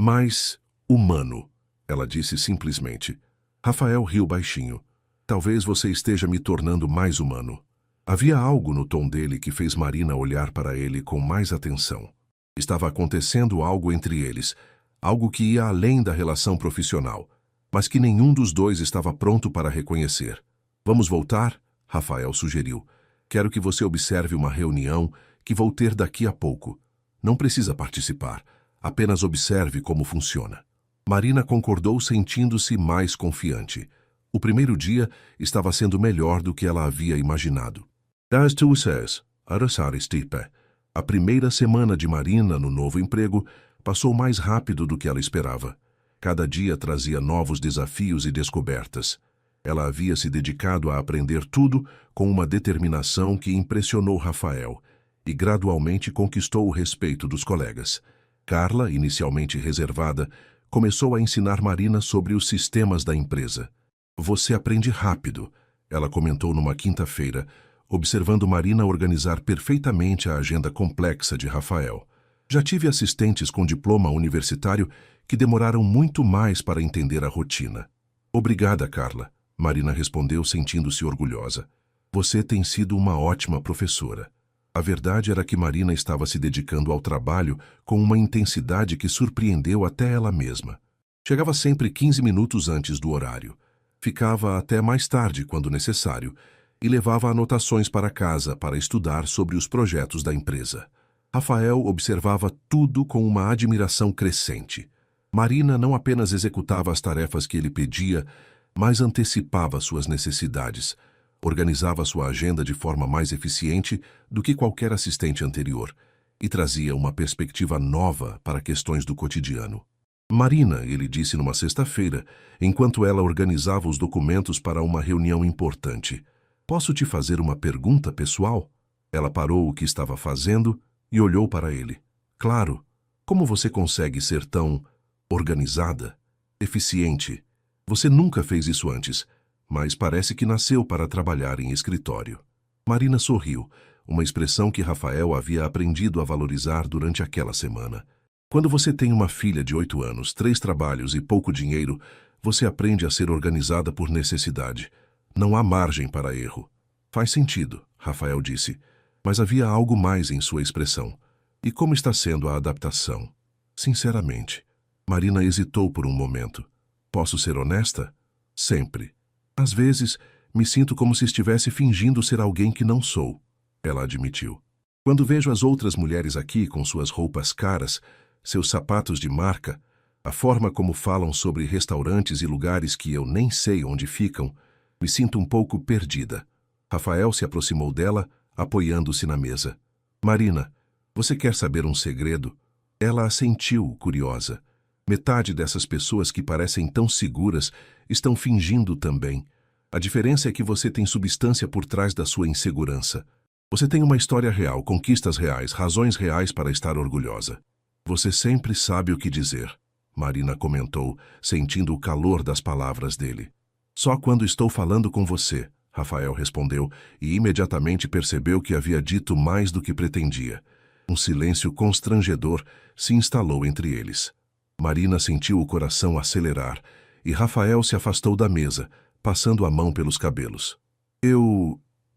Mais humano, ela disse simplesmente. Rafael riu baixinho. Talvez você esteja me tornando mais humano. Havia algo no tom dele que fez Marina olhar para ele com mais atenção. Estava acontecendo algo entre eles, algo que ia além da relação profissional, mas que nenhum dos dois estava pronto para reconhecer. Vamos voltar? Rafael sugeriu. Quero que você observe uma reunião que vou ter daqui a pouco. Não precisa participar, apenas observe como funciona. Marina concordou, sentindo-se mais confiante. O primeiro dia estava sendo melhor do que ela havia imaginado. Das tuas, Arasaristipe. A primeira semana de Marina no novo emprego passou mais rápido do que ela esperava. Cada dia trazia novos desafios e descobertas. Ela havia se dedicado a aprender tudo com uma determinação que impressionou Rafael e gradualmente conquistou o respeito dos colegas. Carla, inicialmente reservada, começou a ensinar Marina sobre os sistemas da empresa. Você aprende rápido, ela comentou numa quinta-feira, observando Marina organizar perfeitamente a agenda complexa de Rafael. Já tive assistentes com diploma universitário que demoraram muito mais para entender a rotina. Obrigada, Carla, Marina respondeu, sentindo-se orgulhosa. Você tem sido uma ótima professora. A verdade era que Marina estava se dedicando ao trabalho com uma intensidade que surpreendeu até ela mesma. Chegava sempre 15 minutos antes do horário. Ficava até mais tarde, quando necessário, e levava anotações para casa para estudar sobre os projetos da empresa. Rafael observava tudo com uma admiração crescente. Marina não apenas executava as tarefas que ele pedia, mas antecipava suas necessidades, organizava sua agenda de forma mais eficiente do que qualquer assistente anterior e trazia uma perspectiva nova para questões do cotidiano. Marina, ele disse numa sexta-feira, enquanto ela organizava os documentos para uma reunião importante. Posso te fazer uma pergunta pessoal? Ela parou o que estava fazendo e olhou para ele. Claro, como você consegue ser tão organizada, eficiente? Você nunca fez isso antes, mas parece que nasceu para trabalhar em escritório. Marina sorriu, uma expressão que Rafael havia aprendido a valorizar durante aquela semana. Quando você tem uma filha de 8 anos, 3 trabalhos e pouco dinheiro, você aprende a ser organizada por necessidade. Não há margem para erro. Faz sentido, Rafael disse, mas havia algo mais em sua expressão. E como está sendo a adaptação? Sinceramente. Marina hesitou por um momento. Posso ser honesta? Sempre. Às vezes, me sinto como se estivesse fingindo ser alguém que não sou, ela admitiu. Quando vejo as outras mulheres aqui com suas roupas caras, seus sapatos de marca, a forma como falam sobre restaurantes e lugares que eu nem sei onde ficam, me sinto um pouco perdida. Rafael se aproximou dela, apoiando-se na mesa. Marina, você quer saber um segredo? Ela assentiu, curiosa. Metade dessas pessoas que parecem tão seguras estão fingindo também. A diferença é que você tem substância por trás da sua insegurança. Você tem uma história real, conquistas reais, razões reais para estar orgulhosa. Você sempre sabe o que dizer, Marina comentou, sentindo o calor das palavras dele. Só quando estou falando com você, Rafael respondeu, e imediatamente percebeu que havia dito mais do que pretendia. Um silêncio constrangedor se instalou entre eles. Marina sentiu o coração acelerar, e Rafael se afastou da mesa, passando a mão pelos cabelos.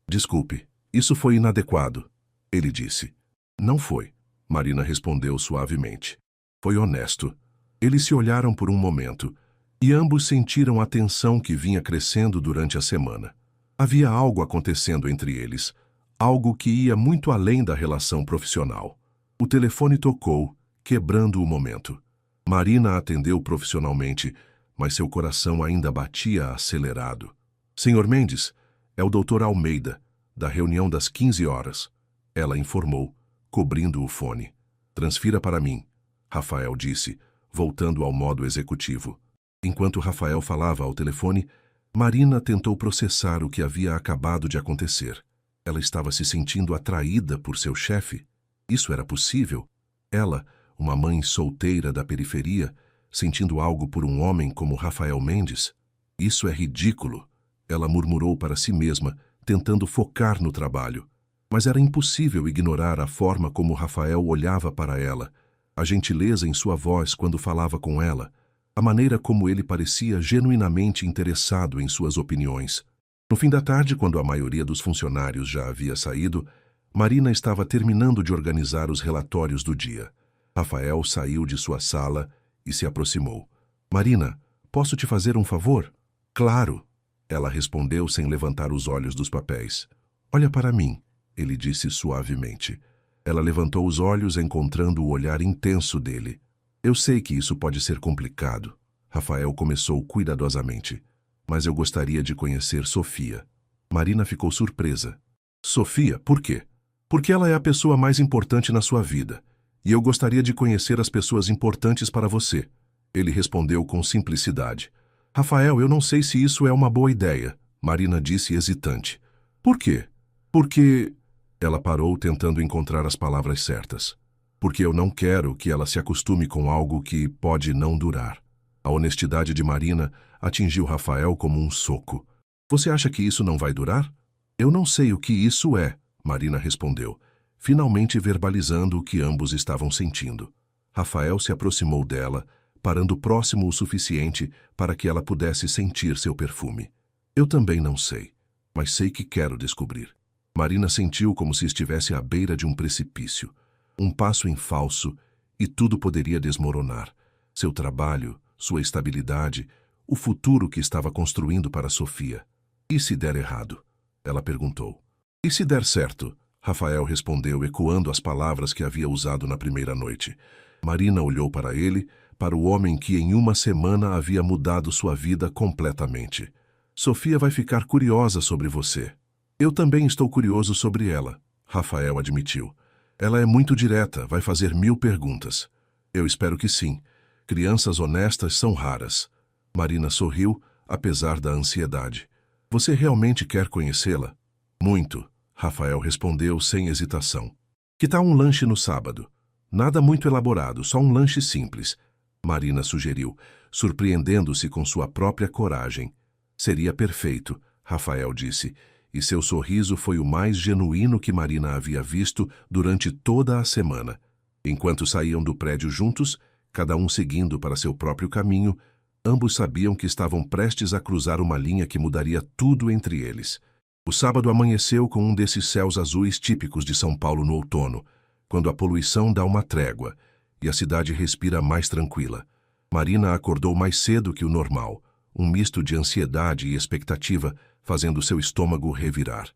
Desculpe, isso foi inadequado, ele disse. Não foi, Marina respondeu suavemente. Foi honesto. Eles se olharam por um momento, e ambos sentiram a tensão que vinha crescendo durante a semana. Havia algo acontecendo entre eles, algo que ia muito além da relação profissional. O telefone tocou, quebrando o momento. Marina atendeu profissionalmente, mas seu coração ainda batia acelerado. Senhor Mendes, é o Dr. Almeida, da reunião das 15 horas. Ela informou, cobrindo o fone. Transfira para mim, Rafael disse, voltando ao modo executivo. Enquanto Rafael falava ao telefone, Marina tentou processar o que havia acabado de acontecer. Ela estava se sentindo atraída por seu chefe. Isso era possível? Ela, uma mãe solteira da periferia, sentindo algo por um homem como Rafael Mendes? Isso é ridículo, ela murmurou para si mesma, tentando focar no trabalho. Mas era impossível ignorar a forma como Rafael olhava para ela, a gentileza em sua voz quando falava com ela, a maneira como ele parecia genuinamente interessado em suas opiniões. No fim da tarde, quando a maioria dos funcionários já havia saído, Marina estava terminando de organizar os relatórios do dia. Rafael saiu de sua sala e se aproximou. Marina, posso te fazer um favor? Claro, ela respondeu sem levantar os olhos dos papéis. Olha para mim, ele disse suavemente. Ela levantou os olhos encontrando o olhar intenso dele. Eu sei que isso pode ser complicado. Rafael começou cuidadosamente. Mas eu gostaria de conhecer Sofia. Marina ficou surpresa. Sofia, por quê? Porque ela é a pessoa mais importante na sua vida. E eu gostaria de conhecer as pessoas importantes para você. Ele respondeu com simplicidade. Rafael, eu não sei se isso é uma boa ideia, Marina disse hesitante. Por quê? Porque... Ela parou tentando encontrar as palavras certas. Porque eu não quero que ela se acostume com algo que pode não durar. A honestidade de Marina atingiu Rafael como um soco. Você acha que isso não vai durar? Eu não sei o que isso é, Marina respondeu, finalmente verbalizando o que ambos estavam sentindo. Rafael se aproximou dela, parando próximo o suficiente para que ela pudesse sentir seu perfume. Eu também não sei, mas sei que quero descobrir. Marina sentiu como se estivesse à beira de um precipício. Um passo em falso e tudo poderia desmoronar. Seu trabalho, sua estabilidade, o futuro que estava construindo para Sofia. E se der errado? Ela perguntou. E se der certo? Rafael respondeu, ecoando as palavras que havia usado na primeira noite. Marina olhou para ele, para o homem que em uma semana havia mudado sua vida completamente. Sofia vai ficar curiosa sobre você. Eu também estou curioso sobre ela, Rafael admitiu. Ela é muito direta, vai fazer 1000 perguntas. Eu espero que sim. Crianças honestas são raras. Marina sorriu, apesar da ansiedade. Você realmente quer conhecê-la? Muito, Rafael respondeu sem hesitação. Que tal um lanche no sábado? Nada muito elaborado, só um lanche simples. Marina sugeriu, surpreendendo-se com sua própria coragem. Seria perfeito, Rafael disse, e seu sorriso foi o mais genuíno que Marina havia visto durante toda a semana. Enquanto saíam do prédio juntos, cada um seguindo para seu próprio caminho, ambos sabiam que estavam prestes a cruzar uma linha que mudaria tudo entre eles. O sábado amanheceu com um desses céus azuis típicos de São Paulo no outono, quando a poluição dá uma trégua e a cidade respira mais tranquila. Marina acordou mais cedo que o normal, um misto de ansiedade e expectativa, fazendo seu estômago revirar.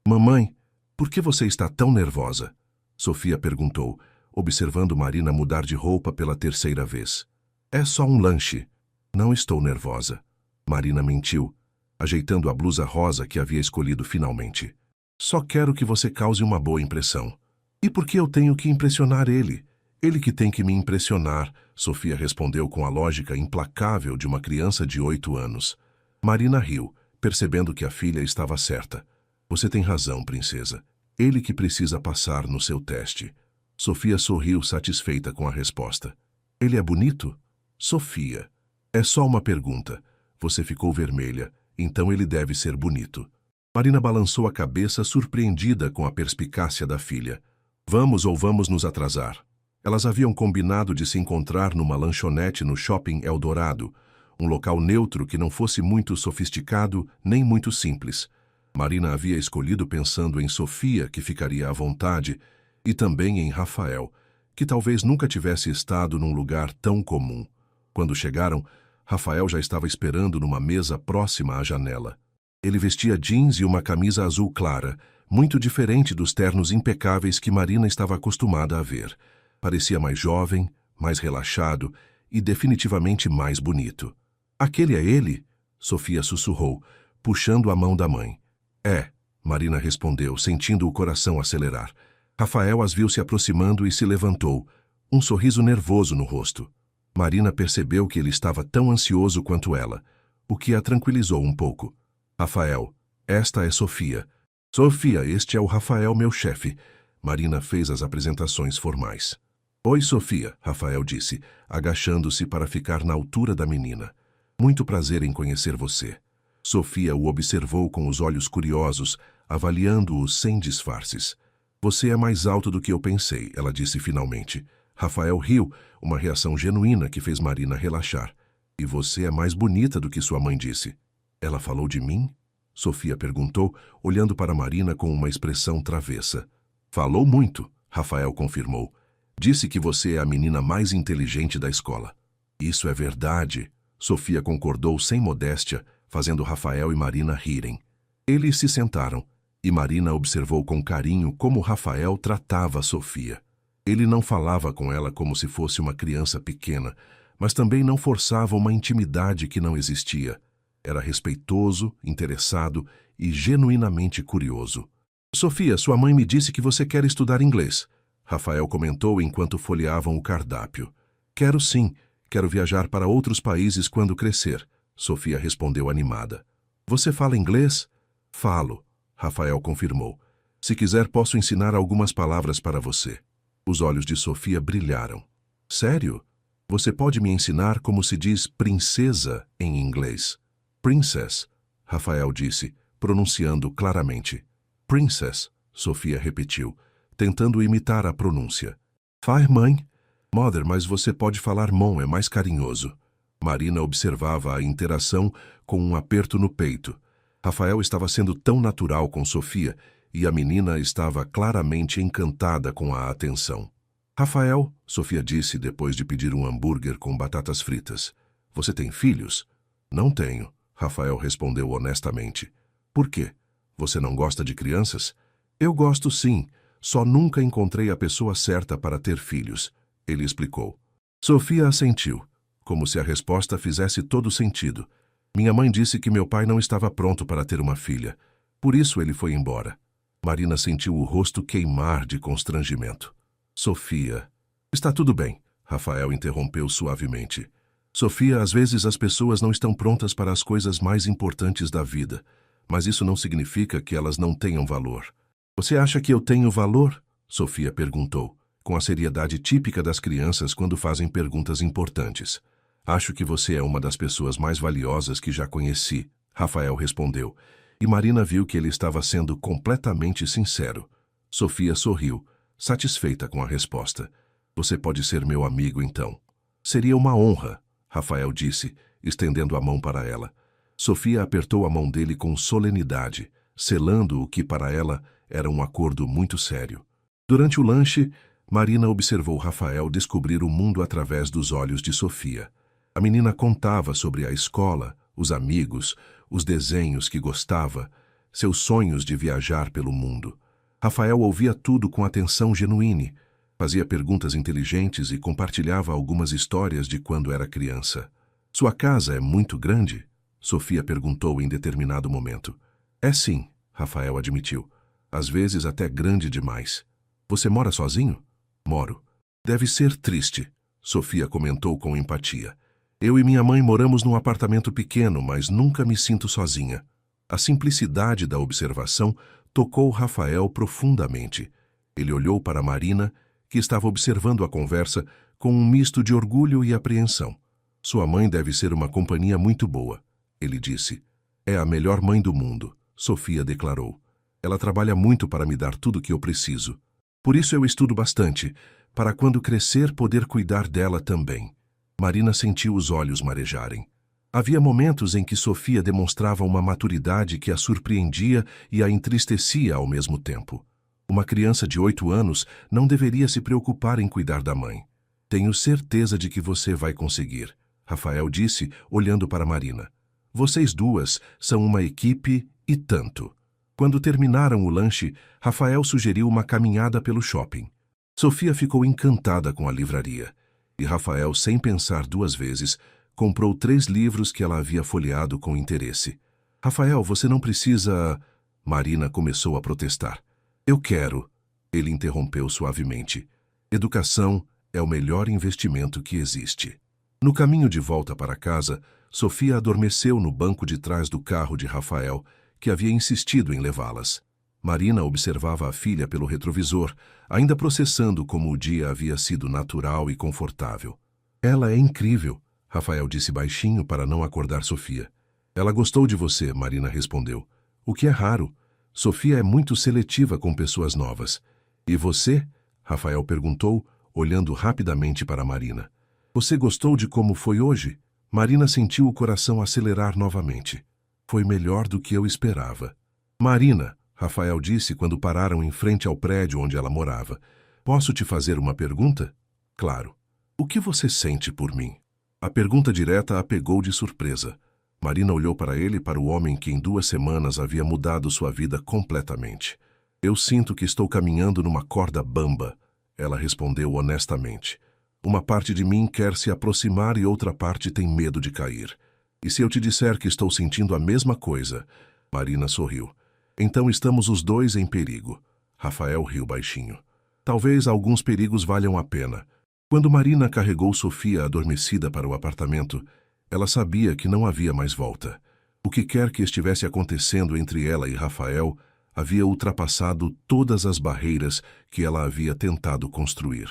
Mamãe, por que você está tão nervosa? Sofia perguntou, observando Marina mudar de roupa pela terceira vez. É só um lanche. Não estou nervosa. Marina mentiu, ajeitando a blusa rosa que havia escolhido finalmente. Só quero que você cause uma boa impressão. E por que eu tenho que impressionar ele? Ele que tem que me impressionar, Sofia respondeu com a lógica implacável de uma criança de 8 anos. Marina riu, percebendo que a filha estava certa. Você tem razão, princesa. Ele que precisa passar no seu teste. Sofia sorriu satisfeita com a resposta. Ele é bonito? Sofia. É só uma pergunta. Você ficou vermelha, então ele deve ser bonito. Marina balançou a cabeça surpreendida com a perspicácia da filha. Vamos ou vamos nos atrasar? Elas haviam combinado de se encontrar numa lanchonete no Shopping Eldorado, um local neutro que não fosse muito sofisticado nem muito simples. Marina havia escolhido pensando em Sofia, que ficaria à vontade, e também em Rafael, que talvez nunca tivesse estado num lugar tão comum. Quando chegaram, Rafael já estava esperando numa mesa próxima à janela. Ele vestia jeans e uma camisa azul clara, muito diferente dos ternos impecáveis que Marina estava acostumada a ver. Parecia mais jovem, mais relaxado e definitivamente mais bonito. Aquele é ele? Sofia sussurrou, puxando a mão da mãe. É, Marina respondeu, sentindo o coração acelerar. Rafael as viu se aproximando e se levantou, um sorriso nervoso no rosto. Marina percebeu que ele estava tão ansioso quanto ela, o que a tranquilizou um pouco. Rafael, esta é Sofia. Sofia, este é o Rafael, meu chefe. Marina fez as apresentações formais. Oi, Sofia, Rafael disse, agachando-se para ficar na altura da menina. Muito prazer em conhecer você. Sofia o observou com os olhos curiosos, avaliando-o sem disfarces. Você é mais alto do que eu pensei, ela disse finalmente. Rafael riu, uma reação genuína que fez Marina relaxar. E você é mais bonita do que sua mãe disse. Ela falou de mim? Sofia perguntou, olhando para Marina com uma expressão travessa. Falou muito, Rafael confirmou. Disse que você é a menina mais inteligente da escola. Isso é verdade, Sofia concordou sem modéstia, fazendo Rafael e Marina rirem. Eles se sentaram, e Marina observou com carinho como Rafael tratava Sofia. Ele não falava com ela como se fosse uma criança pequena, mas também não forçava uma intimidade que não existia. Era respeitoso, interessado e genuinamente curioso. Sofia, sua mãe me disse que você quer estudar inglês, Rafael comentou enquanto folheavam o cardápio. Quero sim, quero viajar para outros países quando crescer, Sofia respondeu animada. Você fala inglês? Falo, Rafael confirmou. Se quiser, posso ensinar algumas palavras para você. Os olhos de Sofia brilharam. Sério? Você pode me ensinar como se diz princesa em inglês? Princess, Rafael disse, pronunciando claramente. Princess, Sofia repetiu, tentando imitar a pronúncia. Faz, mãe. Mother, mas você pode falar mom, é mais carinhoso. Marina observava a interação com um aperto no peito. Rafael estava sendo tão natural com Sofia e a menina estava claramente encantada com a atenção. Rafael, Sofia disse depois de pedir um hambúrguer com batatas fritas. Você tem filhos? Não tenho, Rafael respondeu honestamente. Por quê? Você não gosta de crianças? Eu gosto sim, só nunca encontrei a pessoa certa para ter filhos, ele explicou. Sofia assentiu, como se a resposta fizesse todo sentido. Minha mãe disse que meu pai não estava pronto para ter uma filha, por isso ele foi embora. Marina sentiu o rosto queimar de constrangimento. Sofia. Está tudo bem, Rafael interrompeu suavemente. Sofia, às vezes as pessoas não estão prontas para as coisas mais importantes da vida, mas isso não significa que elas não tenham valor. Você acha que eu tenho valor? Sofia perguntou, com a seriedade típica das crianças quando fazem perguntas importantes. Acho que você é uma das pessoas mais valiosas que já conheci, Rafael respondeu, e Marina viu que ele estava sendo completamente sincero. Sofia sorriu, satisfeita com a resposta. Você pode ser meu amigo, então. Seria uma honra, Rafael disse, estendendo a mão para ela. Sofia apertou a mão dele com solenidade, selando o que para ela era um acordo muito sério. Durante o lanche, Marina observou Rafael descobrir o mundo através dos olhos de Sofia. A menina contava sobre a escola, os amigos, os desenhos que gostava, seus sonhos de viajar pelo mundo. Rafael ouvia tudo com atenção genuína, fazia perguntas inteligentes e compartilhava algumas histórias de quando era criança. Sua casa é muito grande? Sofia perguntou em determinado momento. É sim, Rafael admitiu. Às vezes até grande demais. Você mora sozinho? Moro. Deve ser triste, Sofia comentou com empatia. Eu e minha mãe moramos num apartamento pequeno, mas nunca me sinto sozinha. A simplicidade da observação tocou Rafael profundamente. Ele olhou para Marina, que estava observando a conversa com um misto de orgulho e apreensão. Sua mãe deve ser uma companhia muito boa, ele disse. É a melhor mãe do mundo, Sofia declarou. Ela trabalha muito para me dar tudo o que eu preciso. Por isso eu estudo bastante, para quando crescer poder cuidar dela também. Marina sentiu os olhos marejarem. Havia momentos em que Sofia demonstrava uma maturidade que a surpreendia e a entristecia ao mesmo tempo. Uma criança de 8 anos não deveria se preocupar em cuidar da mãe. Tenho certeza de que você vai conseguir, Rafael disse, olhando para Marina. Vocês duas são uma equipe e tanto. Quando terminaram o lanche, Rafael sugeriu uma caminhada pelo shopping. Sofia ficou encantada com a livraria. E Rafael, sem pensar duas vezes, comprou 3 livros que ela havia folheado com interesse. Rafael, você não precisa... Marina começou a protestar. Eu quero, ele interrompeu suavemente. Educação é o melhor investimento que existe. No caminho de volta para casa, Sofia adormeceu no banco de trás do carro de Rafael, que havia insistido em levá-las. Marina observava a filha pelo retrovisor, ainda processando como o dia havia sido natural e confortável. Ela é incrível, Rafael disse baixinho para não acordar Sofia. Ela gostou de você, Marina respondeu. O que é raro. Sofia é muito seletiva com pessoas novas. E você? Rafael perguntou, olhando rapidamente para Marina. Você gostou de como foi hoje? Marina sentiu o coração acelerar novamente. Foi melhor do que eu esperava. Marina, Rafael disse quando pararam em frente ao prédio onde ela morava. Posso te fazer uma pergunta? Claro. O que você sente por mim? A pergunta direta a pegou de surpresa. Marina olhou para ele e para o homem que em 2 semanas havia mudado sua vida completamente. Eu sinto que estou caminhando numa corda bamba, ela respondeu honestamente. Uma parte de mim quer se aproximar e outra parte tem medo de cair. E se eu te disser que estou sentindo a mesma coisa? Marina sorriu. Então estamos os dois em perigo. Rafael riu baixinho. Talvez alguns perigos valham a pena. Quando Marina carregou Sofia adormecida para o apartamento, ela sabia que não havia mais volta. O que quer que estivesse acontecendo entre ela e Rafael havia ultrapassado todas as barreiras que ela havia tentado construir.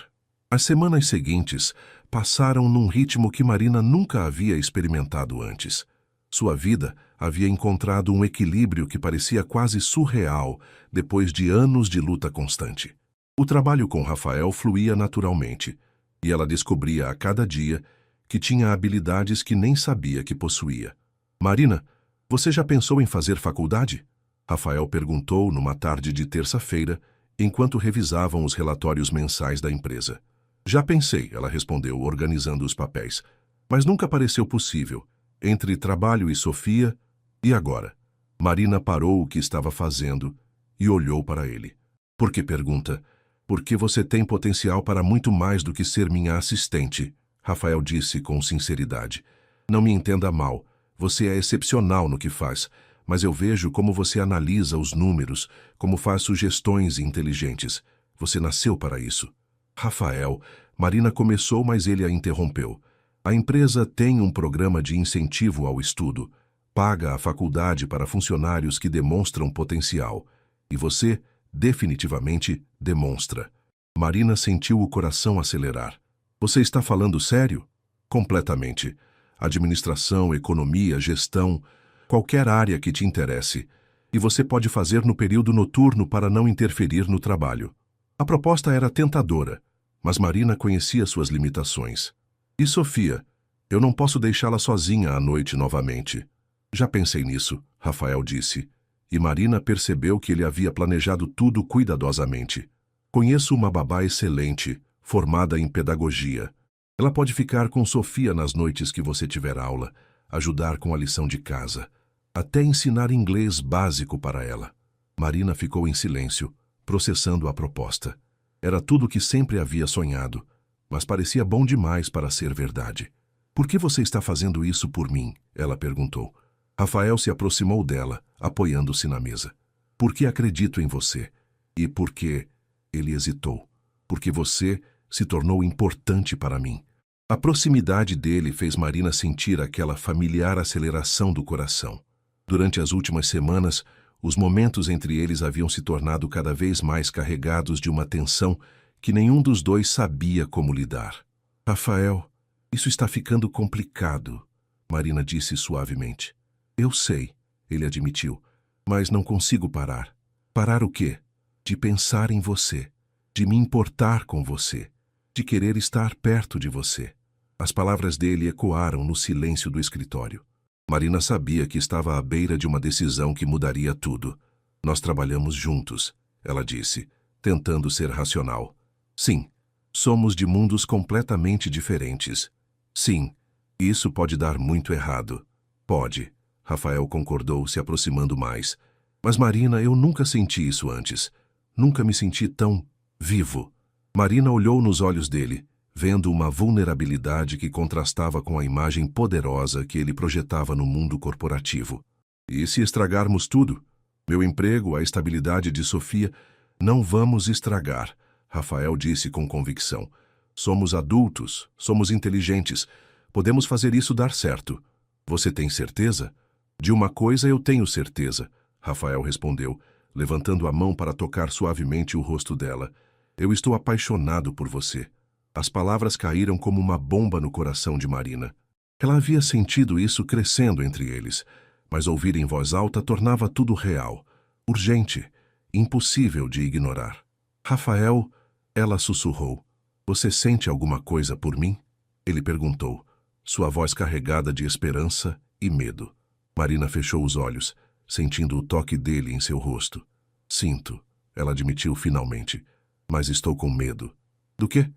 As semanas seguintes passaram num ritmo que Marina nunca havia experimentado antes. Sua vida havia encontrado um equilíbrio que parecia quase surreal depois de anos de luta constante. O trabalho com Rafael fluía naturalmente, e ela descobria a cada dia que tinha habilidades que nem sabia que possuía. Marina, você já pensou em fazer faculdade? Rafael perguntou numa tarde de terça-feira, enquanto revisavam os relatórios mensais da empresa. Já pensei, ela respondeu, organizando os papéis. Mas nunca pareceu possível. Entre trabalho e Sofia, e agora? Marina parou o que estava fazendo e olhou para ele. Por que pergunta? Porque você tem potencial para muito mais do que ser minha assistente, Rafael disse com sinceridade. Não me entenda mal, você é excepcional no que faz, mas eu vejo como você analisa os números, como faz sugestões inteligentes. Você nasceu para isso. Rafael, Marina começou, mas ele a interrompeu. A empresa tem um programa de incentivo ao estudo, paga a faculdade para funcionários que demonstram potencial. E você, definitivamente, demonstra. Marina sentiu o coração acelerar. Você está falando sério? Completamente. Administração, economia, gestão, qualquer área que te interesse. E você pode fazer no período noturno para não interferir no trabalho. A proposta era tentadora, mas Marina conhecia suas limitações. E Sofia? Eu não posso deixá-la sozinha à noite novamente. Já pensei nisso, Rafael disse. E Marina percebeu que ele havia planejado tudo cuidadosamente. Conheço uma babá excelente, formada em pedagogia. Ela pode ficar com Sofia nas noites que você tiver aula, ajudar com a lição de casa, até ensinar inglês básico para ela. Marina ficou em silêncio, processando a proposta. Era tudo o que sempre havia sonhado, mas parecia bom demais para ser verdade. Por que você está fazendo isso por mim? Ela perguntou. Rafael se aproximou dela, apoiando-se na mesa. Porque acredito em você. E porque... Ele hesitou. Porque você se tornou importante para mim. A proximidade dele fez Marina sentir aquela familiar aceleração do coração. Durante as últimas semanas, os momentos entre eles haviam se tornado cada vez mais carregados de uma tensão que nenhum dos dois sabia como lidar. Rafael, isso está ficando complicado, Marina disse suavemente. Eu sei, ele admitiu, mas não consigo parar. Parar o quê? De pensar em você, de me importar com você, de querer estar perto de você. As palavras dele ecoaram no silêncio do escritório. Marina sabia que estava à beira de uma decisão que mudaria tudo. Nós trabalhamos juntos, ela disse, tentando ser racional. Sim, somos de mundos completamente diferentes. Sim, isso pode dar muito errado. Pode, Rafael concordou, se aproximando mais. Mas Marina, eu nunca senti isso antes. Nunca me senti tão vivo. Marina olhou nos olhos dele, vendo uma vulnerabilidade que contrastava com a imagem poderosa que ele projetava no mundo corporativo. E se estragarmos tudo? Meu emprego, a estabilidade de Sofia, não vamos estragar, Rafael disse com convicção. Somos adultos, somos inteligentes, podemos fazer isso dar certo. Você tem certeza? De uma coisa eu tenho certeza, Rafael respondeu, levantando a mão para tocar suavemente o rosto dela. Eu estou apaixonado por você. As palavras caíram como uma bomba no coração de Marina. Ela havia sentido isso crescendo entre eles, mas ouvir em voz alta tornava tudo real, urgente, impossível de ignorar. Rafael, ela sussurrou. Você sente alguma coisa por mim? Ele perguntou, sua voz carregada de esperança e medo. Marina fechou os olhos, sentindo o toque dele em seu rosto. Sinto, ela admitiu finalmente, mas estou com medo. Do quê?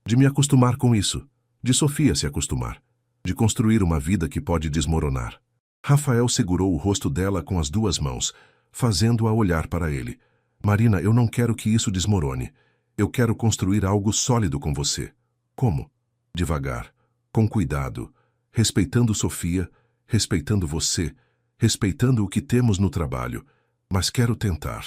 De me acostumar com isso, de Sofia se acostumar, de construir uma vida que pode desmoronar. Rafael segurou o rosto dela com as duas mãos, fazendo-a olhar para ele. Marina, eu não quero que isso desmorone. Eu quero construir algo sólido com você. Como? Devagar, com cuidado, respeitando Sofia, respeitando você, respeitando o que temos no trabalho. Mas quero tentar.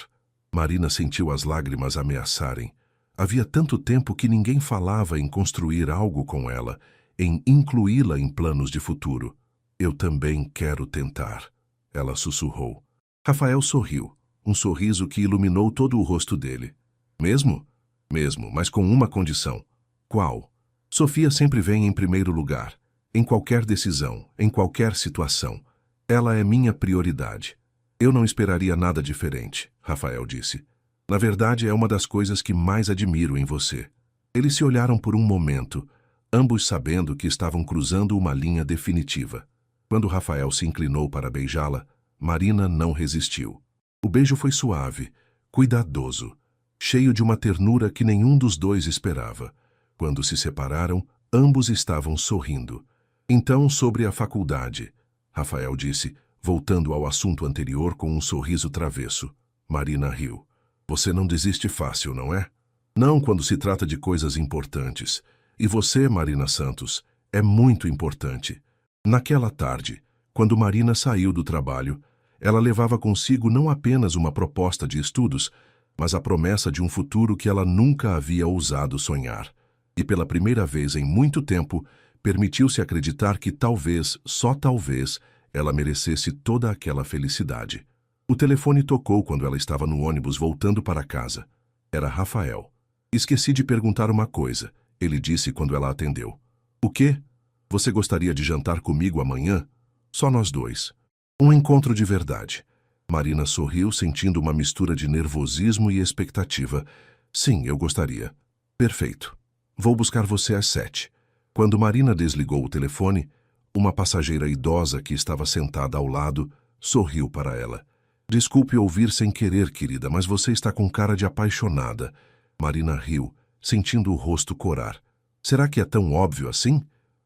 Marina sentiu as lágrimas ameaçarem. Havia tanto tempo que ninguém falava em construir algo com ela, em incluí-la em planos de futuro. Eu também quero tentar, ela sussurrou. Rafael sorriu, um sorriso que iluminou todo o rosto dele. Mesmo? Mesmo, mas com uma condição. Qual? Sofia sempre vem em primeiro lugar, em qualquer decisão, em qualquer situação. Ela é minha prioridade. Eu não esperaria nada diferente, Rafael disse. Na verdade, é uma das coisas que mais admiro em você. Eles se olharam por um momento, ambos sabendo que estavam cruzando uma linha definitiva. Quando Rafael se inclinou para beijá-la, Marina não resistiu. O beijo foi suave, cuidadoso, cheio de uma ternura que nenhum dos dois esperava. Quando se separaram, ambos estavam sorrindo. Então, sobre a faculdade, Rafael disse, voltando ao assunto anterior com um sorriso travesso. Marina riu. Você não desiste fácil, não é? Não quando se trata de coisas importantes. E você, Marina Santos, é muito importante. Naquela tarde, quando Marina saiu do trabalho, ela levava consigo não apenas uma proposta de estudos, mas a promessa de um futuro que ela nunca havia ousado sonhar. E pela primeira vez em muito tempo, permitiu-se acreditar que talvez, só talvez, ela merecesse toda aquela felicidade. O telefone tocou quando ela estava no ônibus voltando para casa. Era Rafael. Esqueci de perguntar uma coisa, ele disse quando ela atendeu. O quê? Você gostaria de jantar comigo amanhã? Só nós dois. Um encontro de verdade. Marina sorriu, sentindo uma mistura de nervosismo e expectativa. Sim, eu gostaria. Perfeito. Vou buscar você às 7. Quando Marina desligou o telefone, uma passageira idosa que estava sentada ao lado sorriu para ela. Desculpe ouvir sem querer, querida, mas você está com cara de apaixonada. Marina riu, sentindo o rosto corar. Será que é tão óbvio assim?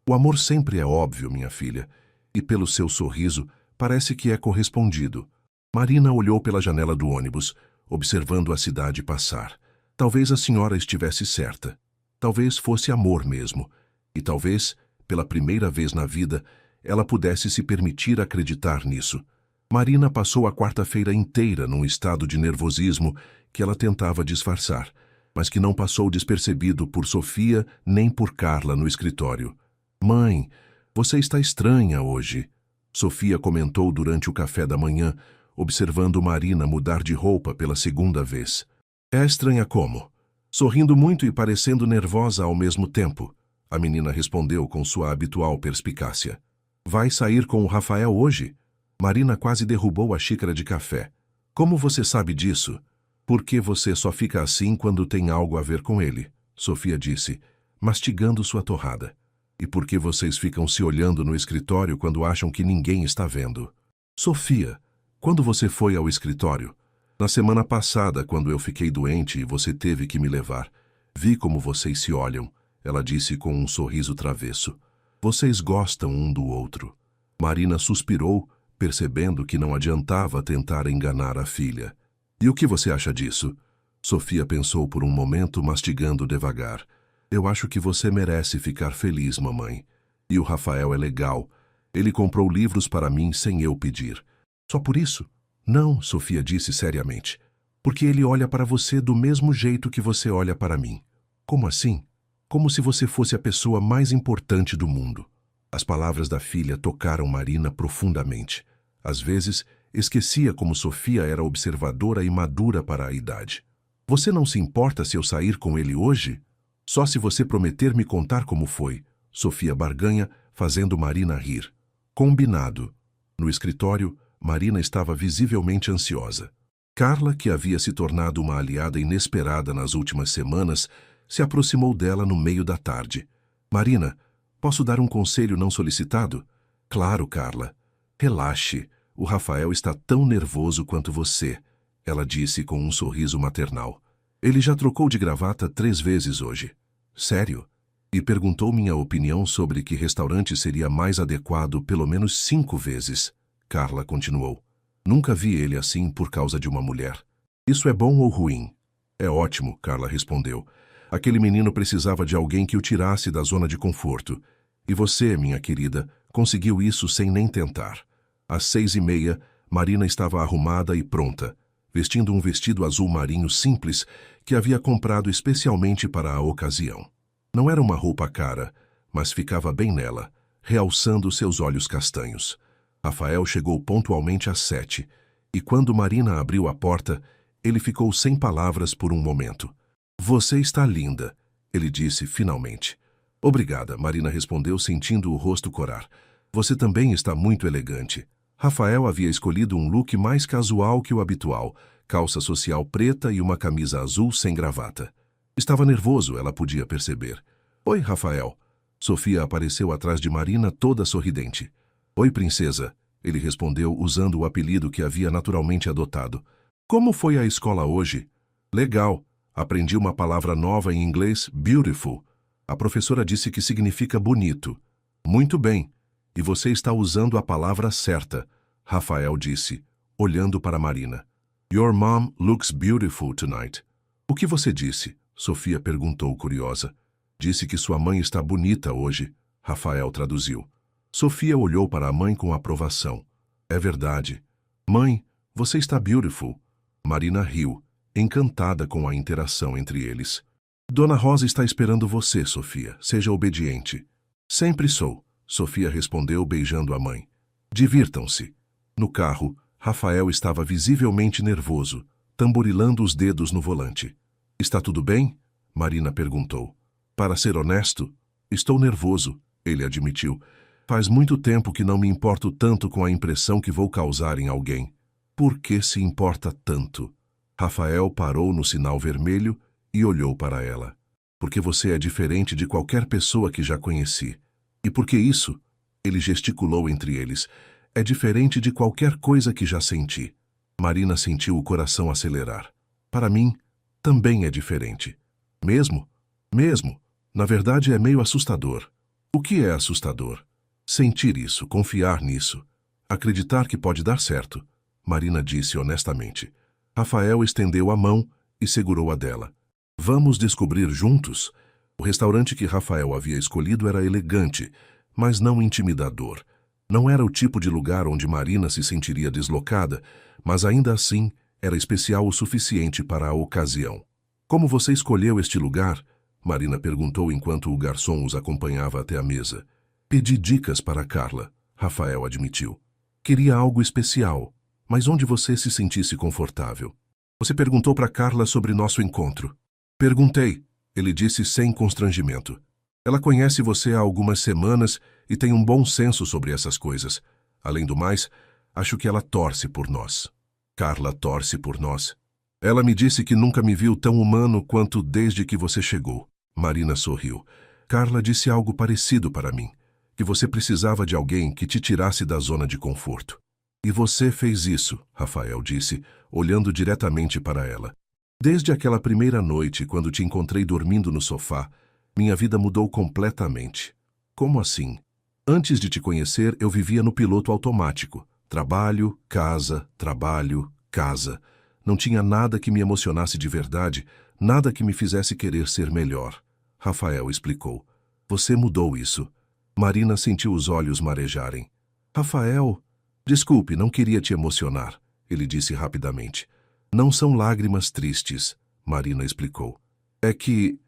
O amor sempre é óbvio, minha filha. E pelo seu sorriso, parece que é correspondido. Marina olhou pela janela do ônibus, observando a cidade passar. Talvez a senhora estivesse certa. Talvez fosse amor mesmo. E talvez, pela primeira vez na vida, ela pudesse se permitir acreditar nisso. Marina passou a quarta-feira inteira num estado de nervosismo que ela tentava disfarçar, mas que não passou despercebido por Sofia nem por Carla no escritório. Mãe, você está estranha hoje, Sofia comentou durante o café da manhã, observando Marina mudar de roupa pela segunda vez. É estranha como? Sorrindo muito e parecendo nervosa ao mesmo tempo, a menina respondeu com sua habitual perspicácia. Vai sair com o Rafael hoje? Marina quase derrubou a xícara de café. Como você sabe disso? Porque você só fica assim quando tem algo a ver com ele, Sofia disse, mastigando sua torrada. E por que vocês ficam se olhando no escritório quando acham que ninguém está vendo? Sofia, quando você foi ao escritório? Na semana passada, quando eu fiquei doente e você teve que me levar. Vi como vocês se olham, ela disse com um sorriso travesso. Vocês gostam um do outro. Marina suspirou, percebendo que não adiantava tentar enganar a filha. E o que você acha disso? Sofia pensou por um momento, mastigando devagar. Eu acho que você merece ficar feliz, mamãe. E o Rafael é legal. Ele comprou livros para mim sem eu pedir. Só por isso? Não, Sofia disse seriamente. Porque ele olha para você do mesmo jeito que você olha para mim. Como assim? Como se você fosse a pessoa mais importante do mundo. As palavras da filha tocaram Marina profundamente. Às vezes, esquecia como Sofia era observadora e madura para a idade. Você não se importa se eu sair com ele hoje? Só se você prometer me contar como foi, Sofia barganha, fazendo Marina rir. Combinado. No escritório, Marina estava visivelmente ansiosa. Carla, que havia se tornado uma aliada inesperada nas últimas semanas, se aproximou dela no meio da tarde. Marina, posso dar um conselho não solicitado? Claro, Carla. Relaxe. O Rafael está tão nervoso quanto você, ela disse com um sorriso maternal. Ele já trocou de gravata 3 vezes hoje. Sério? E perguntou minha opinião sobre que restaurante seria mais adequado pelo menos 5 vezes. Carla continuou. Nunca vi ele assim por causa de uma mulher. Isso é bom ou ruim? É ótimo, Carla respondeu. Aquele menino precisava de alguém que o tirasse da zona de conforto. E você, minha querida, conseguiu isso sem nem tentar. Às 6h30, Marina estava arrumada e pronta, vestindo um vestido azul marinho simples que havia comprado especialmente para a ocasião. Não era uma roupa cara, mas ficava bem nela, realçando seus olhos castanhos. Rafael chegou pontualmente às 7, e quando Marina abriu a porta, ele ficou sem palavras por um momento. Você está linda, ele disse finalmente. Obrigada, Marina respondeu sentindo o rosto corar. Você também está muito elegante. Rafael havia escolhido um look mais casual que o habitual, calça social preta e uma camisa azul sem gravata. Estava nervoso, ela podia perceber. Oi, Rafael. Sofia apareceu atrás de Marina toda sorridente. Oi, princesa, ele respondeu usando o apelido que havia naturalmente adotado. Como foi a escola hoje? Legal. Aprendi uma palavra nova em inglês, beautiful. A professora disse que significa bonito. Muito bem. E você está usando a palavra certa, Rafael disse, olhando para Marina. Your mom looks beautiful tonight. O que você disse? Sofia perguntou curiosa. Disse que sua mãe está bonita hoje, Rafael traduziu. Sofia olhou para a mãe com aprovação. É verdade. Mãe, você está beautiful. Marina riu, encantada com a interação entre eles. Dona Rosa está esperando você, Sofia. Seja obediente. Sempre sou, Sofia respondeu beijando a mãe. Divirtam-se. No carro, Rafael estava visivelmente nervoso, tamborilando os dedos no volante. Está tudo bem? Marina perguntou. Para ser honesto, estou nervoso, ele admitiu. Faz muito tempo que não me importo tanto com a impressão que vou causar em alguém. Por que se importa tanto? Rafael parou no sinal vermelho e olhou para ela. Porque você é diferente de qualquer pessoa que já conheci. E porque isso, ele gesticulou entre eles, é diferente de qualquer coisa que já senti. Marina sentiu o coração acelerar. Para mim, também é diferente. Mesmo? Mesmo. Na verdade, é meio assustador. O que é assustador? Sentir isso, confiar nisso. Acreditar que pode dar certo, Marina disse honestamente. Rafael estendeu a mão e segurou a dela. Vamos descobrir juntos? O restaurante que Rafael havia escolhido era elegante, mas não intimidador. Não era o tipo de lugar onde Marina se sentiria deslocada, mas ainda assim era especial o suficiente para a ocasião. Como você escolheu este lugar? Marina perguntou enquanto o garçom os acompanhava até a mesa. Pedi dicas para Carla, Rafael admitiu. Queria algo especial, mas onde você se sentisse confortável. Você perguntou para Carla sobre nosso encontro. Perguntei, ele disse sem constrangimento. Ela conhece você há algumas semanas e tem um bom senso sobre essas coisas. Além do mais, acho que ela torce por nós. Carla torce por nós. Ela me disse que nunca me viu tão humano quanto desde que você chegou. Marina sorriu. Carla disse algo parecido para mim, que você precisava de alguém que te tirasse da zona de conforto. E você fez isso, Rafael disse, olhando diretamente para ela. Desde aquela primeira noite, quando te encontrei dormindo no sofá, minha vida mudou completamente. Como assim? Antes de te conhecer, eu vivia no piloto automático. Trabalho, casa, trabalho, casa. Não tinha nada que me emocionasse de verdade, nada que me fizesse querer ser melhor. Rafael explicou. Você mudou isso. Marina sentiu os olhos marejarem. Rafael, desculpe, não queria te emocionar, ele disse rapidamente. Não são lágrimas tristes, Marina explicou. É que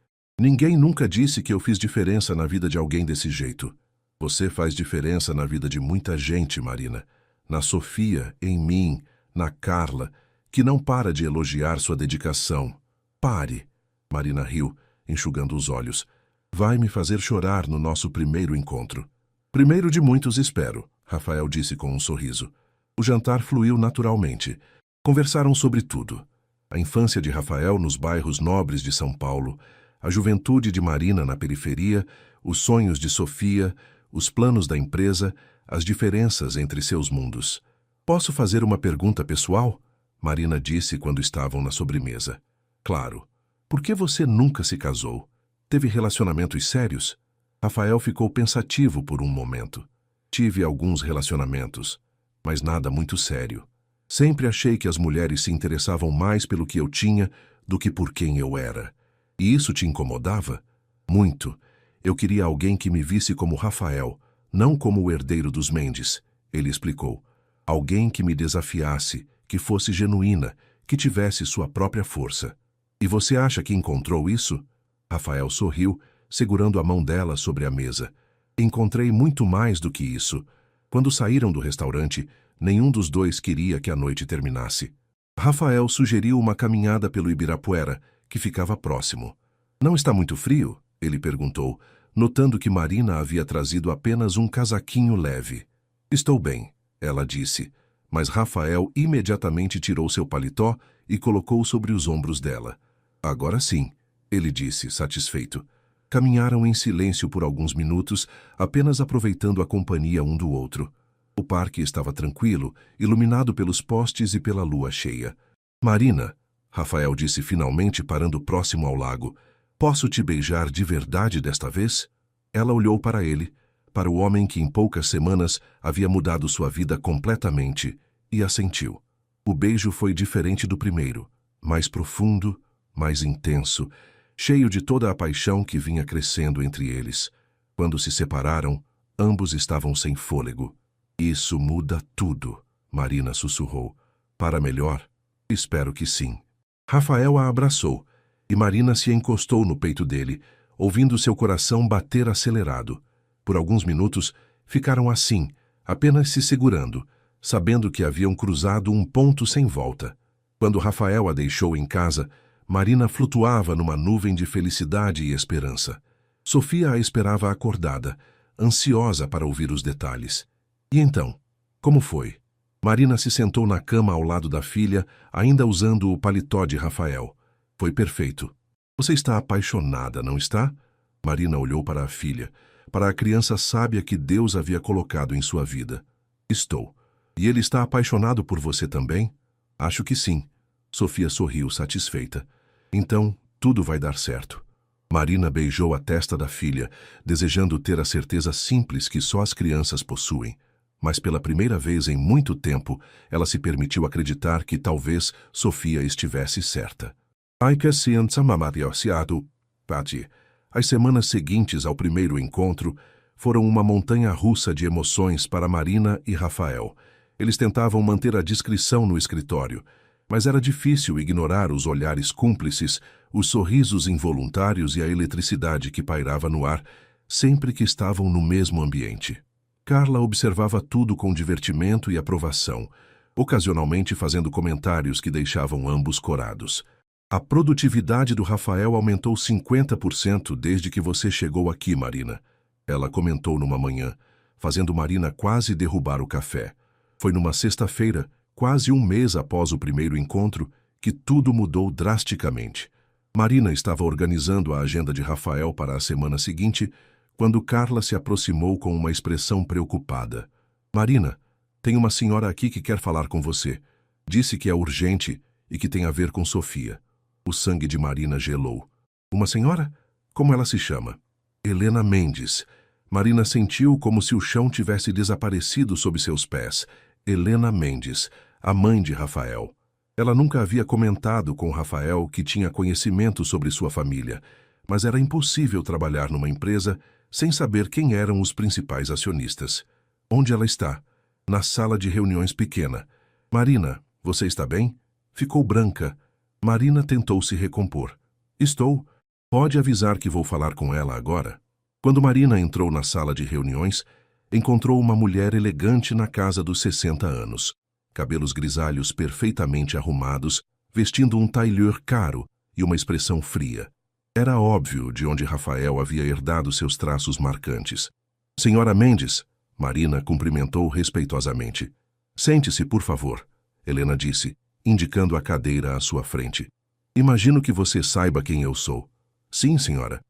ninguém nunca disse que eu fiz diferença na vida de alguém desse jeito. Você faz diferença na vida de muita gente, Marina. Na Sofia, em mim, na Carla, que não para de elogiar sua dedicação. Pare. Marina riu, enxugando os olhos. Vai me fazer chorar no nosso primeiro encontro. Primeiro de muitos, espero, Rafael disse com um sorriso. O jantar fluiu naturalmente. Conversaram sobre tudo. A infância de Rafael nos bairros nobres de São Paulo, a juventude de Marina na periferia, os sonhos de Sofia, os planos da empresa, as diferenças entre seus mundos. Posso fazer uma pergunta pessoal? Marina disse quando estavam na sobremesa. Claro. Por que você nunca se casou? Teve relacionamentos sérios? Rafael ficou pensativo por um momento. Tive alguns relacionamentos, mas nada muito sério. Sempre achei que as mulheres se interessavam mais pelo que eu tinha do que por quem eu era. E isso te incomodava? Muito. Eu queria alguém que me visse como Rafael, não como o herdeiro dos Mendes, ele explicou. Alguém que me desafiasse, que fosse genuína, que tivesse sua própria força. E você acha que encontrou isso? Rafael sorriu, segurando a mão dela sobre a mesa. Encontrei muito mais do que isso. Quando saíram do restaurante, nenhum dos dois queria que a noite terminasse. Rafael sugeriu uma caminhada pelo Ibirapuera, que ficava próximo. Não está muito frio? Ele perguntou, notando que Marina havia trazido apenas um casaquinho leve. Estou bem, ela disse, mas Rafael imediatamente tirou seu paletó e colocou sobre os ombros dela. Agora sim, ele disse, satisfeito. Caminharam em silêncio por alguns minutos, apenas aproveitando a companhia um do outro. O parque estava tranquilo, iluminado pelos postes e pela lua cheia. Marina, Rafael disse finalmente parando próximo ao lago, posso te beijar de verdade desta vez? Ela olhou para ele, para o homem que em poucas semanas havia mudado sua vida completamente, e assentiu. O beijo foi diferente do primeiro, mais profundo, mais intenso, cheio de toda a paixão que vinha crescendo entre eles. Quando se separaram, ambos estavam sem fôlego. Isso muda tudo, Marina sussurrou. Para melhor? Espero que sim. Rafael a abraçou, e Marina se encostou no peito dele, ouvindo seu coração bater acelerado. Por alguns minutos, ficaram assim, apenas se segurando, sabendo que haviam cruzado um ponto sem volta. Quando Rafael a deixou em casa, Marina flutuava numa nuvem de felicidade e esperança. Sofia a esperava acordada, ansiosa para ouvir os detalhes. E então, como foi? Marina se sentou na cama ao lado da filha, ainda usando o paletó de Rafael. Foi perfeito. Você está apaixonada, não está? Marina olhou para a filha, para a criança sábia que Deus havia colocado em sua vida. Estou. E ele está apaixonado por você também? Acho que sim. Sofia sorriu, satisfeita. Então, tudo vai dar certo. Marina beijou a testa da filha, desejando ter a certeza simples que só as crianças possuem. Mas pela primeira vez em muito tempo, ela se permitiu acreditar que talvez Sofia estivesse certa. As semanas seguintes ao primeiro encontro foram uma montanha-russa de emoções para Marina e Rafael. Eles tentavam manter a discrição no escritório, mas era difícil ignorar os olhares cúmplices, os sorrisos involuntários e a eletricidade que pairava no ar sempre que estavam no mesmo ambiente. Carla observava tudo com divertimento e aprovação, ocasionalmente fazendo comentários que deixavam ambos corados. A produtividade do Rafael aumentou 50% desde que você chegou aqui, Marina. Ela comentou numa manhã, fazendo Marina quase derrubar o café. Foi numa sexta-feira, quase um mês após o primeiro encontro, que tudo mudou drasticamente. Marina estava organizando a agenda de Rafael para a semana seguinte, quando Carla se aproximou com uma expressão preocupada. Marina, tem uma senhora aqui que quer falar com você. Disse que é urgente e que tem a ver com Sofia. O sangue de Marina gelou. Uma senhora? Como ela se chama? Helena Mendes. Marina sentiu como se o chão tivesse desaparecido sob seus pés. Helena Mendes, a mãe de Rafael. Ela nunca havia comentado com Rafael que tinha conhecimento sobre sua família, mas era impossível trabalhar numa empresa sem saber quem eram os principais acionistas. Onde ela está? Na sala de reuniões pequena. Marina, você está bem? Ficou branca. Marina tentou se recompor. Estou. Pode avisar que vou falar com ela agora? Quando Marina entrou na sala de reuniões, encontrou uma mulher elegante na casa dos 60 anos. Cabelos grisalhos perfeitamente arrumados, vestindo um tailleur caro e uma expressão fria. Era óbvio de onde Rafael havia herdado seus traços marcantes. Senhora Mendes, Marina cumprimentou respeitosamente. Sente-se, por favor, Helena disse, indicando a cadeira à sua frente. Imagino que você saiba quem eu sou. Sim, senhora.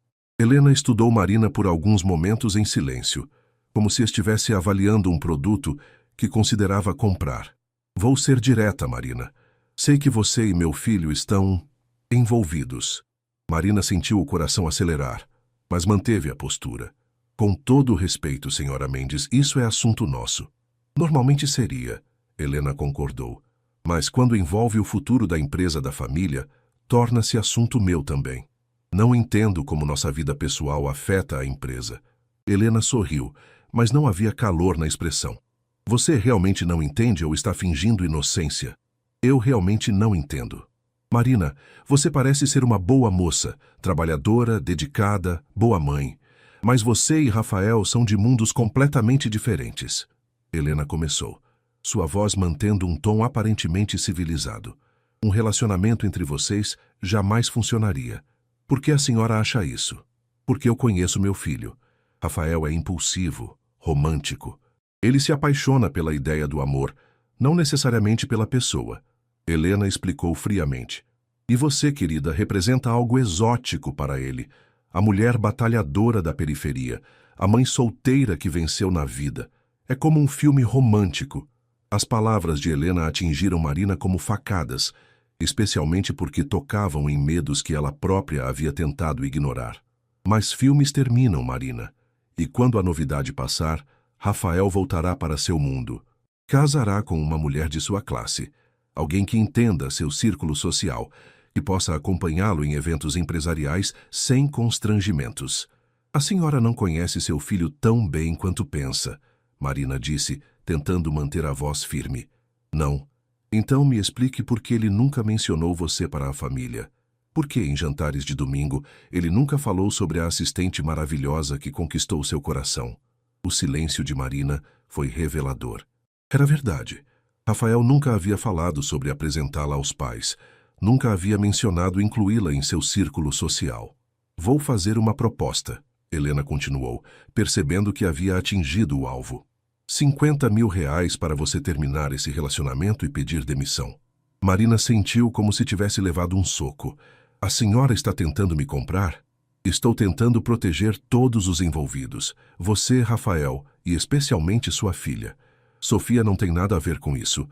Helena estudou Marina por alguns momentos em silêncio, como se estivesse avaliando um produto que considerava comprar. Vou ser direta, Marina. Sei que você e meu filho estão envolvidos. Marina sentiu o coração acelerar, mas manteve a postura. Com todo o respeito, senhora Mendes, isso é assunto nosso. Normalmente seria, Helena concordou. Mas quando envolve o futuro da empresa da família, torna-se assunto meu também. Não entendo como nossa vida pessoal afeta a empresa. Helena sorriu, mas não havia calor na expressão. Você realmente não entende ou está fingindo inocência? Eu realmente não entendo. Marina, você parece ser uma boa moça, trabalhadora, dedicada, boa mãe. Mas você e Rafael são de mundos completamente diferentes. Helena começou, sua voz mantendo um tom aparentemente civilizado. Um relacionamento entre vocês jamais funcionaria. Por que a senhora acha isso? Porque eu conheço meu filho. Rafael é impulsivo, romântico. Ele se apaixona pela ideia do amor, não necessariamente pela pessoa. Helena explicou friamente. E você, querida, representa algo exótico para ele. A mulher batalhadora da periferia, a mãe solteira que venceu na vida. É como um filme romântico. As palavras de Helena atingiram Marina como facadas, especialmente porque tocavam em medos que ela própria havia tentado ignorar. Mas filmes terminam, Marina. E quando a novidade passar, Rafael voltará para seu mundo. Casará com uma mulher de sua classe, alguém que entenda seu círculo social, que possa acompanhá-lo em eventos empresariais sem constrangimentos. A senhora não conhece seu filho tão bem quanto pensa, Marina disse, tentando manter a voz firme. Não. Então me explique por que ele nunca mencionou você para a família. Por que em jantares de domingo ele nunca falou sobre a assistente maravilhosa que conquistou seu coração? O silêncio de Marina foi revelador. Era verdade. Rafael nunca havia falado sobre apresentá-la aos pais. Nunca havia mencionado incluí-la em seu círculo social. Vou fazer uma proposta, Helena continuou, percebendo que havia atingido o alvo. 50 mil reais para você terminar esse relacionamento e pedir demissão. Marina sentiu como se tivesse levado um soco. A senhora está tentando me comprar? Estou tentando proteger todos os envolvidos. Você, Rafael, e especialmente sua filha. Sofia não tem nada a ver com isso.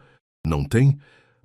Não tem?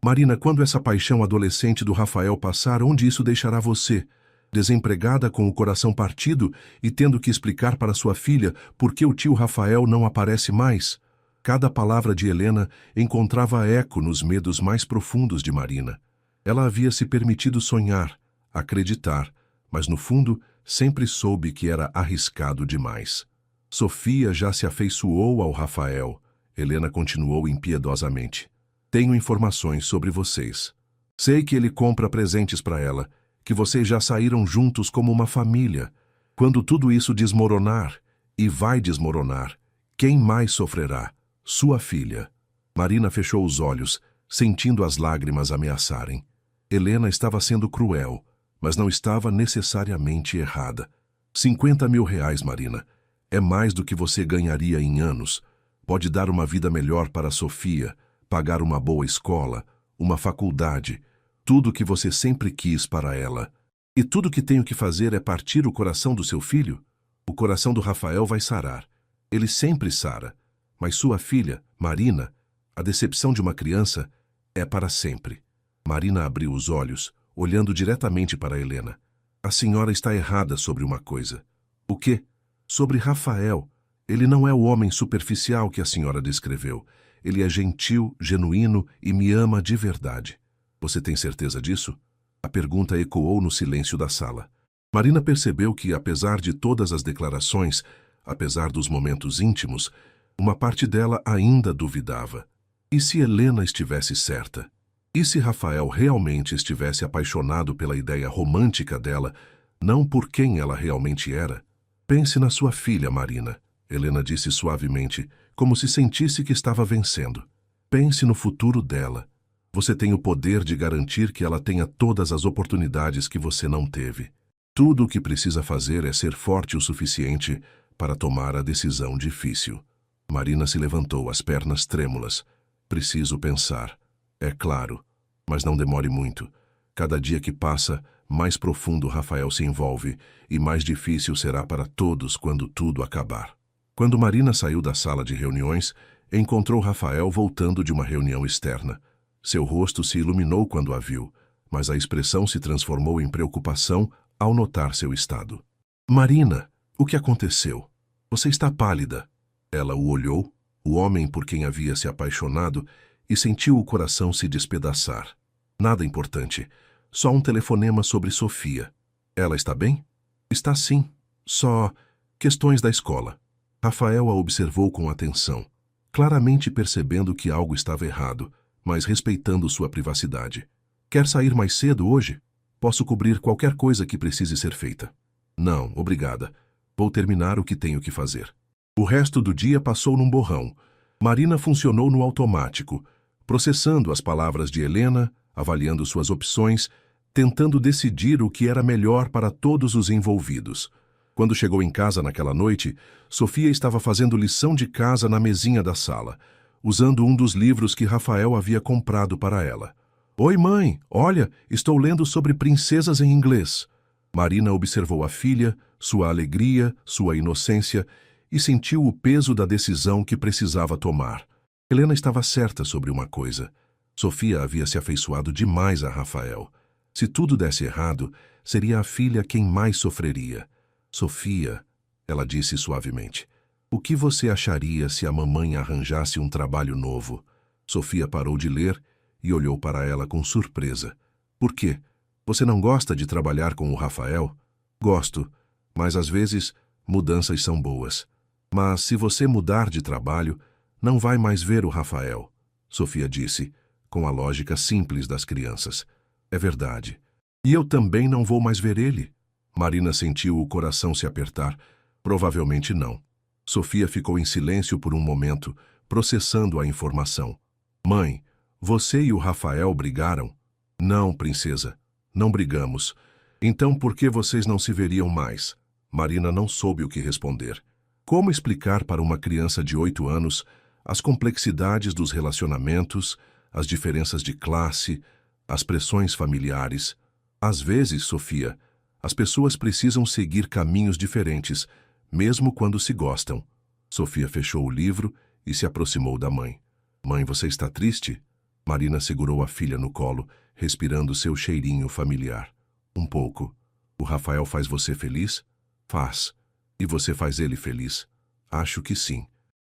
Marina, quando essa paixão adolescente do Rafael passar, onde isso deixará você? Desempregada com o coração partido e tendo que explicar para sua filha por que o tio Rafael não aparece mais? Cada palavra de Helena encontrava eco nos medos mais profundos de Marina. Ela havia se permitido sonhar, acreditar, mas no fundo sempre soube que era arriscado demais. Sofia já se afeiçoou ao Rafael. Helena continuou impiedosamente. Tenho informações sobre vocês. Sei que ele compra presentes para ela, que vocês já saíram juntos como uma família. Quando tudo isso desmoronar, e vai desmoronar, quem mais sofrerá? Sua filha. Marina fechou os olhos, sentindo as lágrimas ameaçarem. Helena estava sendo cruel, mas não estava necessariamente errada. 50 mil reais, Marina. É mais do que você ganharia em anos. Pode dar uma vida melhor para a Sofia, pagar uma boa escola, uma faculdade, tudo o que você sempre quis para ela. E tudo o que tenho que fazer é partir o coração do seu filho? O coração do Rafael vai sarar. Ele sempre sara. Mas sua filha, Marina, a decepção de uma criança, é para sempre. Marina abriu os olhos, olhando diretamente para Helena. A senhora está errada sobre uma coisa. O quê? Sobre Rafael. Ele não é o homem superficial que a senhora descreveu. Ele é gentil, genuíno e me ama de verdade. Você tem certeza disso? A pergunta ecoou no silêncio da sala. Marina percebeu que, apesar de todas as declarações, apesar dos momentos íntimos, uma parte dela ainda duvidava. E se Helena estivesse certa? E se Rafael realmente estivesse apaixonado pela ideia romântica dela, não por quem ela realmente era? Pense na sua filha, Marina, Helena disse suavemente, como se sentisse que estava vencendo. Pense no futuro dela. Você tem o poder de garantir que ela tenha todas as oportunidades que você não teve. Tudo o que precisa fazer é ser forte o suficiente para tomar a decisão difícil. Marina se levantou, as pernas trêmulas. Preciso pensar. É claro, mas não demore muito. Cada dia que passa, mais profundo Rafael se envolve e mais difícil será para todos quando tudo acabar. Quando Marina saiu da sala de reuniões, encontrou Rafael voltando de uma reunião externa. Seu rosto se iluminou quando a viu, mas a expressão se transformou em preocupação ao notar seu estado. Marina, o que aconteceu? Você está pálida. Ela o olhou, o homem por quem havia se apaixonado, e sentiu o coração se despedaçar. Nada importante. Só um telefonema sobre Sofia. Ela está bem? Está sim. Só questões da escola. Rafael a observou com atenção, claramente percebendo que algo estava errado, mas respeitando sua privacidade. Quer sair mais cedo hoje? Posso cobrir qualquer coisa que precise ser feita. Não, obrigada. Vou terminar o que tenho que fazer. O resto do dia passou num borrão. Marina funcionou no automático, processando as palavras de Helena, avaliando suas opções, tentando decidir o que era melhor para todos os envolvidos. Quando chegou em casa naquela noite, Sofia estava fazendo lição de casa na mesinha da sala, usando um dos livros que Rafael havia comprado para ela. Oi, mãe, olha, estou lendo sobre princesas em inglês. Marina observou a filha, sua alegria, sua inocência, e sentiu o peso da decisão que precisava tomar. Helena estava certa sobre uma coisa. Sofia havia se afeiçoado demais a Rafael. Se tudo desse errado, seria a filha quem mais sofreria. Sofia, ela disse suavemente, o que você acharia se a mamãe arranjasse um trabalho novo? Sofia parou de ler e olhou para ela com surpresa. Por quê? Você não gosta de trabalhar com o Rafael? Gosto, mas às vezes mudanças são boas. Mas se você mudar de trabalho, não vai mais ver o Rafael, Sofia disse, com a lógica simples das crianças. É verdade. E eu também não vou mais ver ele. Marina sentiu o coração se apertar. Provavelmente não. Sofia ficou em silêncio por um momento, processando a informação. Mãe, você e o Rafael brigaram? Não, princesa. Não brigamos. Então por que vocês não se veriam mais? Marina não soube o que responder. Como explicar para uma criança de 8 anos as complexidades dos relacionamentos, as diferenças de classe, as pressões familiares? Às vezes, Sofia, as pessoas precisam seguir caminhos diferentes, mesmo quando se gostam. Sofia fechou o livro e se aproximou da mãe. Mãe, você está triste? Marina segurou a filha no colo, respirando seu cheirinho familiar. Um pouco. O Rafael faz você feliz? Faz. E você faz ele feliz? Acho que sim.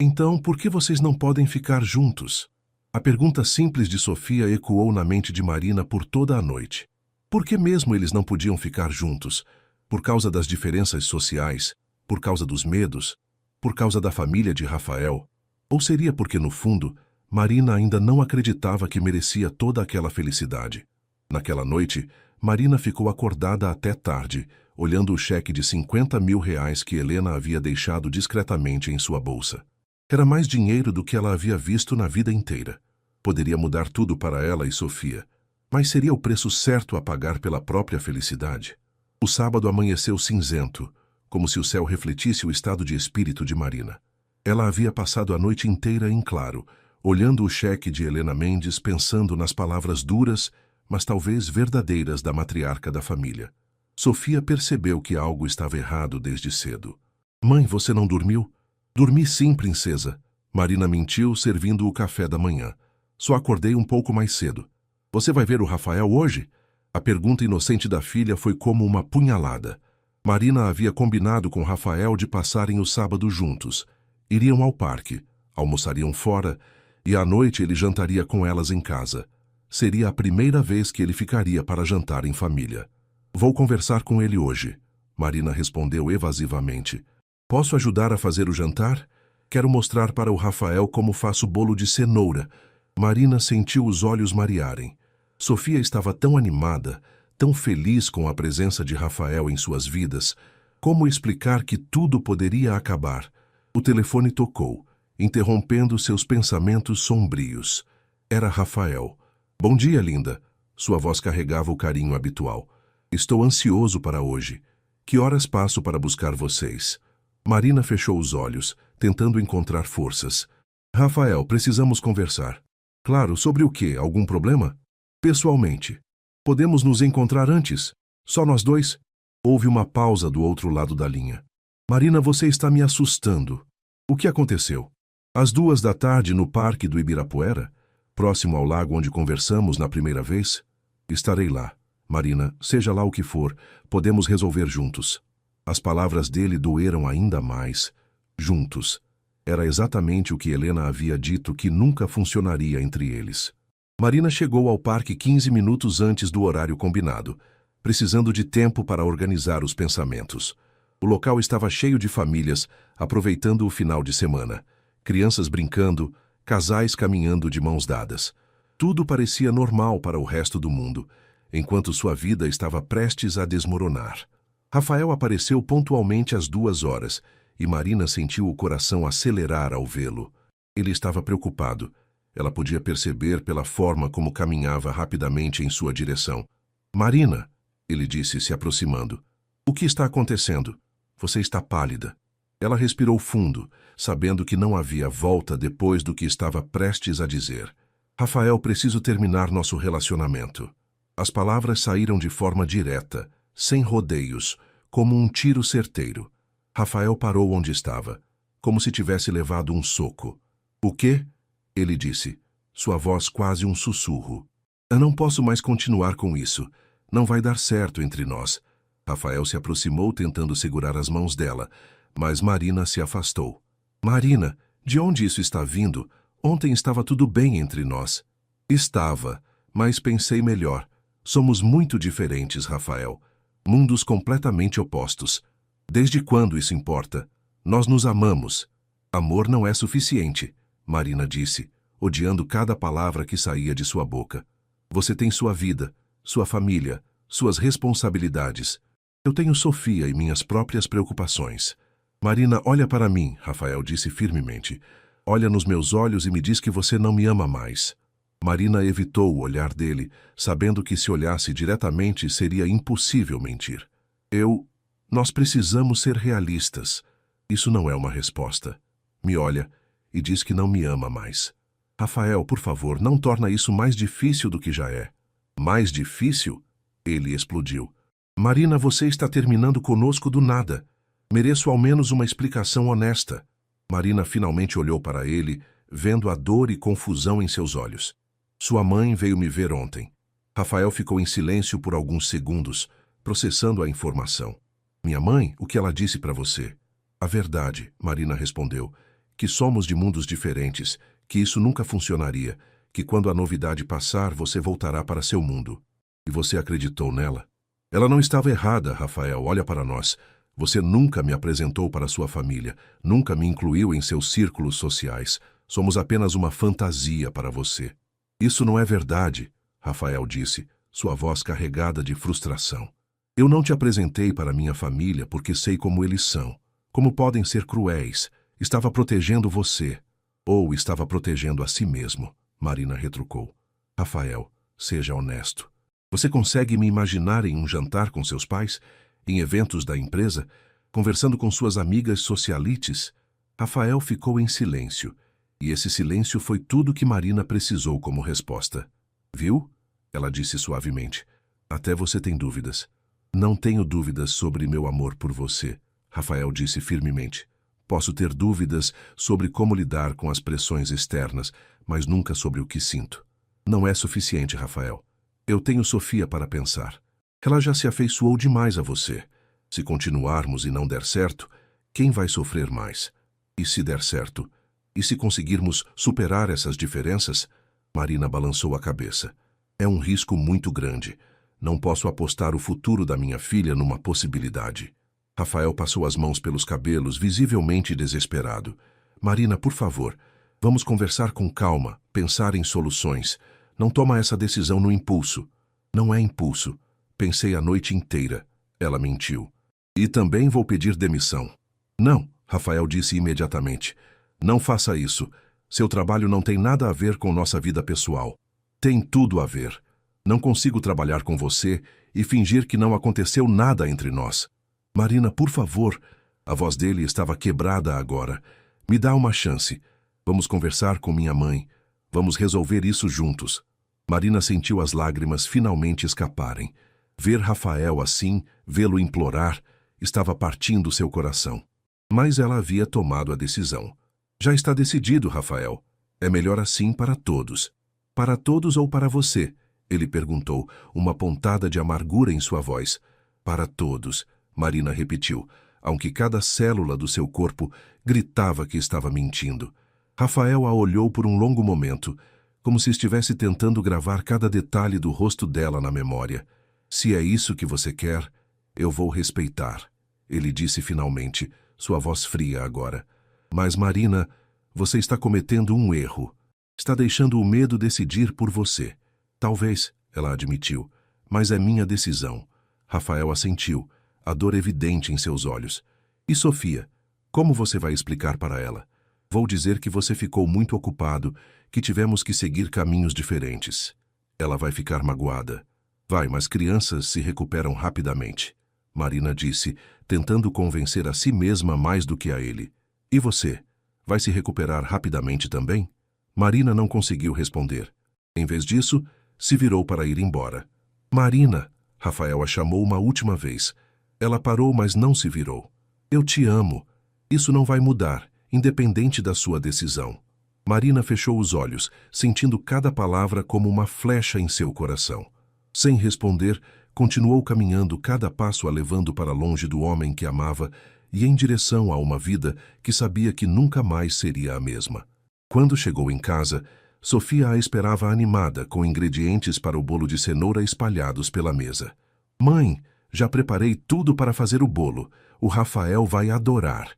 Então, por que vocês não podem ficar juntos? A pergunta simples de Sofia ecoou na mente de Marina por toda a noite. Por que mesmo eles não podiam ficar juntos? Por causa das diferenças sociais? Por causa dos medos? Por causa da família de Rafael? Ou seria porque, no fundo, Marina ainda não acreditava que merecia toda aquela felicidade? Naquela noite, Marina ficou acordada até tarde, olhando o cheque de 50 mil reais que Helena havia deixado discretamente em sua bolsa. Era mais dinheiro do que ela havia visto na vida inteira. Poderia mudar tudo para ela e Sofia, mas seria o preço certo a pagar pela própria felicidade. O sábado amanheceu cinzento, como se o céu refletisse o estado de espírito de Marina. Ela havia passado a noite inteira em claro, olhando o cheque de Helena Mendes, pensando nas palavras duras, mas talvez verdadeiras da matriarca da família. Sofia percebeu que algo estava errado desde cedo. Mãe, você não dormiu? Dormi sim, princesa. Marina mentiu, servindo o café da manhã. Só acordei um pouco mais cedo. Você vai ver o Rafael hoje? A pergunta inocente da filha foi como uma punhalada. Marina havia combinado com Rafael de passarem o sábado juntos. Iriam ao parque, almoçariam fora, e à noite ele jantaria com elas em casa. Seria a primeira vez que ele ficaria para jantar em família. Vou conversar com ele hoje, Marina respondeu evasivamente. Posso ajudar a fazer o jantar? Quero mostrar para o Rafael como faço bolo de cenoura. Marina sentiu os olhos marearem. Sofia estava tão animada, tão feliz com a presença de Rafael em suas vidas. Como explicar que tudo poderia acabar? O telefone tocou, interrompendo seus pensamentos sombrios. Era Rafael. Bom dia, linda. Sua voz carregava o carinho habitual. Estou ansioso para hoje. Que horas passo para buscar vocês? Marina fechou os olhos, tentando encontrar forças. Rafael, precisamos conversar. Claro, sobre o quê? Algum problema? Pessoalmente. Podemos nos encontrar antes? Só nós dois? Houve uma pausa do outro lado da linha. Marina, você está me assustando. O que aconteceu? Às 2 da tarde no parque do Ibirapuera, próximo ao lago onde conversamos na primeira vez? Estarei lá. Marina, seja lá o que for, podemos resolver juntos. As palavras dele doeram ainda mais. Juntos. Era exatamente o que Helena havia dito que nunca funcionaria entre eles. Marina chegou ao parque 15 minutos antes do horário combinado, precisando de tempo para organizar os pensamentos. O local estava cheio de famílias, aproveitando o final de semana. Crianças brincando, casais caminhando de mãos dadas. Tudo parecia normal para o resto do mundo, enquanto sua vida estava prestes a desmoronar. Rafael apareceu pontualmente às 2 horas, e Marina sentiu o coração acelerar ao vê-lo. Ele estava preocupado. Ela podia perceber pela forma como caminhava rapidamente em sua direção. "Marina", ele disse, se aproximando. "O que está acontecendo? Você está pálida." Ela respirou fundo, sabendo que não havia volta depois do que estava prestes a dizer. "Rafael, preciso terminar nosso relacionamento." As palavras saíram de forma direta, sem rodeios, como um tiro certeiro. Rafael parou onde estava, como se tivesse levado um soco. "O quê?" ele disse, sua voz quase um sussurro. "Eu não posso mais continuar com isso. Não vai dar certo entre nós." Rafael se aproximou tentando segurar as mãos dela, mas Marina se afastou. "Marina, de onde isso está vindo? Ontem estava tudo bem entre nós." "Estava, mas pensei melhor. Somos muito diferentes, Rafael. Mundos completamente opostos. Desde quando isso importa? Nós nos amamos." "Amor não é suficiente", Marina disse, odiando cada palavra que saía de sua boca. "Você tem sua vida, sua família, suas responsabilidades. Eu tenho Sofia e minhas próprias preocupações." "Marina, olha para mim", Rafael disse firmemente. "Olha nos meus olhos e me diz que você não me ama mais." Marina evitou o olhar dele, sabendo que se olhasse diretamente seria impossível mentir. Nós precisamos ser realistas. Isso não é uma resposta. Me olha e diz que não me ama mais." "Rafael, por favor, não torna isso mais difícil do que já é." "Mais difícil?" Ele explodiu. "Marina, você está terminando conosco do nada. Mereço ao menos uma explicação honesta." Marina finalmente olhou para ele, vendo a dor e confusão em seus olhos. "Sua mãe veio me ver ontem." Rafael ficou em silêncio por alguns segundos, processando a informação. "Minha mãe? O que ela disse para você?" "A verdade", Marina respondeu, "que somos de mundos diferentes, que isso nunca funcionaria, que quando a novidade passar você voltará para seu mundo." "E você acreditou nela?" "Ela não estava errada, Rafael, olha para nós. Você nunca me apresentou para sua família, nunca me incluiu em seus círculos sociais. Somos apenas uma fantasia para você." "Isso não é verdade", Rafael disse, sua voz carregada de frustração. "Eu não te apresentei para minha família porque sei como eles são, como podem ser cruéis. Estava protegendo você." "Ou estava protegendo a si mesmo", Marina retrucou. "Rafael, seja honesto. Você consegue me imaginar em um jantar com seus pais, em eventos da empresa, conversando com suas amigas socialites?" Rafael ficou em silêncio, e esse silêncio foi tudo que Marina precisou como resposta. "Viu?" ela disse suavemente. "Até você tem dúvidas." "Não tenho dúvidas sobre meu amor por você", Rafael disse firmemente. "Posso ter dúvidas sobre como lidar com as pressões externas, mas nunca sobre o que sinto." "Não é suficiente, Rafael. Eu tenho Sofia para pensar. Ela já se afeiçoou demais a você. Se continuarmos e não der certo, quem vai sofrer mais? E se der certo? E se conseguirmos superar essas diferenças?" Marina balançou a cabeça. "É um risco muito grande. Não posso apostar o futuro da minha filha numa possibilidade." Rafael passou as mãos pelos cabelos, visivelmente desesperado. "Marina, por favor, vamos conversar com calma, pensar em soluções. Não toma essa decisão no impulso." "Não é impulso. Pensei a noite inteira." Ela mentiu. "E também vou pedir demissão." "Não", Rafael disse imediatamente. "Não faça isso. Seu trabalho não tem nada a ver com nossa vida pessoal." "Tem tudo a ver. Não consigo trabalhar com você e fingir que não aconteceu nada entre nós." "Marina, por favor." A voz dele estava quebrada agora. "Me dá uma chance. Vamos conversar com minha mãe. Vamos resolver isso juntos." Marina sentiu as lágrimas finalmente escaparem. Ver Rafael assim, vê-lo implorar, estava partindo seu coração. Mas ela havia tomado a decisão. "Já está decidido, Rafael. É melhor assim para todos." "Para todos ou para você?" ele perguntou, uma pontada de amargura em sua voz. "Para todos", Marina repetiu, aunque cada célula do seu corpo gritava que estava mentindo. Rafael a olhou por um longo momento. como se estivesse tentando gravar cada detalhe do rosto dela na memória. Se é isso que você quer, eu vou respeitar, ele disse finalmente, sua voz fria agora. Mas, Marina, você está cometendo um erro. Está deixando o medo decidir por você. Talvez, ela admitiu, mas é minha decisão. Rafael assentiu, a dor evidente em seus olhos. E Sofia, como você vai explicar para ela? Vou dizer que você ficou muito ocupado, que tivemos que seguir caminhos diferentes. Ela vai ficar magoada. Vai, mas crianças se recuperam rapidamente. Marina disse, tentando convencer a si mesma mais do que a ele. E você? Vai se recuperar rapidamente também? Marina não conseguiu responder. Em vez disso, se virou para ir embora. Marina, Rafael a chamou uma última vez. Ela parou, mas não se virou. Eu te amo. Isso não vai mudar, independente da sua decisão. Marina fechou os olhos, sentindo cada palavra como uma flecha em seu coração. Sem responder, continuou caminhando, cada passo a levando para longe do homem que amava e em direção a uma vida que sabia que nunca mais seria a mesma. Quando chegou em casa, Sofia a esperava animada, com ingredientes para o bolo de cenoura espalhados pela mesa. Mãe, já preparei tudo para fazer o bolo. O Rafael vai adorar.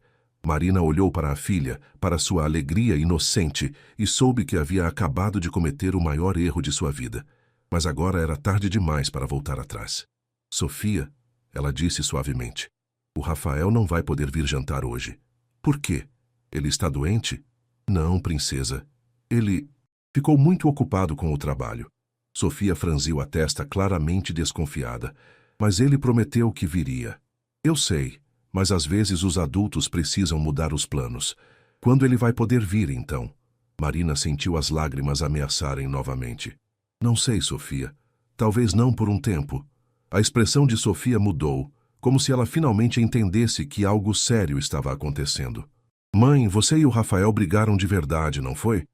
Marina olhou para a filha, para sua alegria inocente, e soube que havia acabado de cometer o maior erro de sua vida. Mas agora era tarde demais para voltar atrás. Sofia, ela disse suavemente, o Rafael não vai poder vir jantar hoje. Por quê? Ele está doente? Não, princesa. Ele ficou muito ocupado com o trabalho. Sofia franziu a testa, claramente desconfiada. Mas ele prometeu que viria. Eu sei, mas às vezes os adultos precisam mudar os planos. Quando ele vai poder vir, então? Marina sentiu as lágrimas ameaçarem novamente. Não sei, Sofia. Talvez não por um tempo. A expressão de Sofia mudou, como se ela finalmente entendesse que algo sério estava acontecendo. Mãe, você e o Rafael brigaram de verdade, não foi?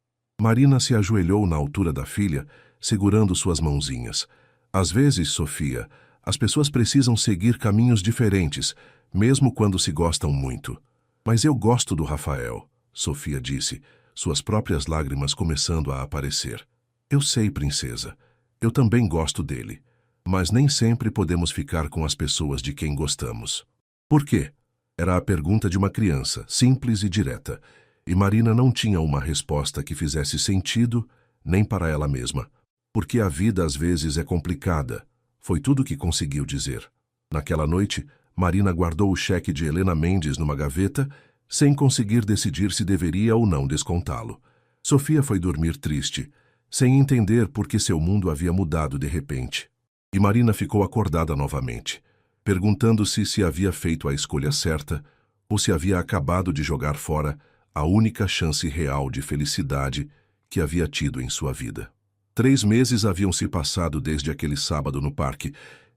Marina se ajoelhou na altura da filha, segurando suas mãozinhas. Às vezes, Sofia, as pessoas precisam seguir caminhos diferentes, mesmo quando se gostam muito. Mas eu gosto do Rafael, Sofia disse, suas próprias lágrimas começando a aparecer. Eu sei, princesa. Eu também gosto dele. Mas nem sempre podemos ficar com as pessoas de quem gostamos. Por quê? Era a pergunta de uma criança, simples e direta. E Marina não tinha uma resposta que fizesse sentido, nem para ela mesma. Porque a vida às vezes é complicada. Foi tudo que conseguiu dizer. Naquela noite, Marina guardou o cheque de Helena Mendes numa gaveta, sem conseguir decidir se deveria ou não descontá-lo. Sofia foi dormir triste, sem entender por que seu mundo havia mudado de repente. E Marina ficou acordada novamente, perguntando-se se havia feito a escolha certa ou se havia acabado de jogar fora a única chance real de felicidade que havia tido em sua vida. 3 meses haviam se passado desde aquele sábado no parque,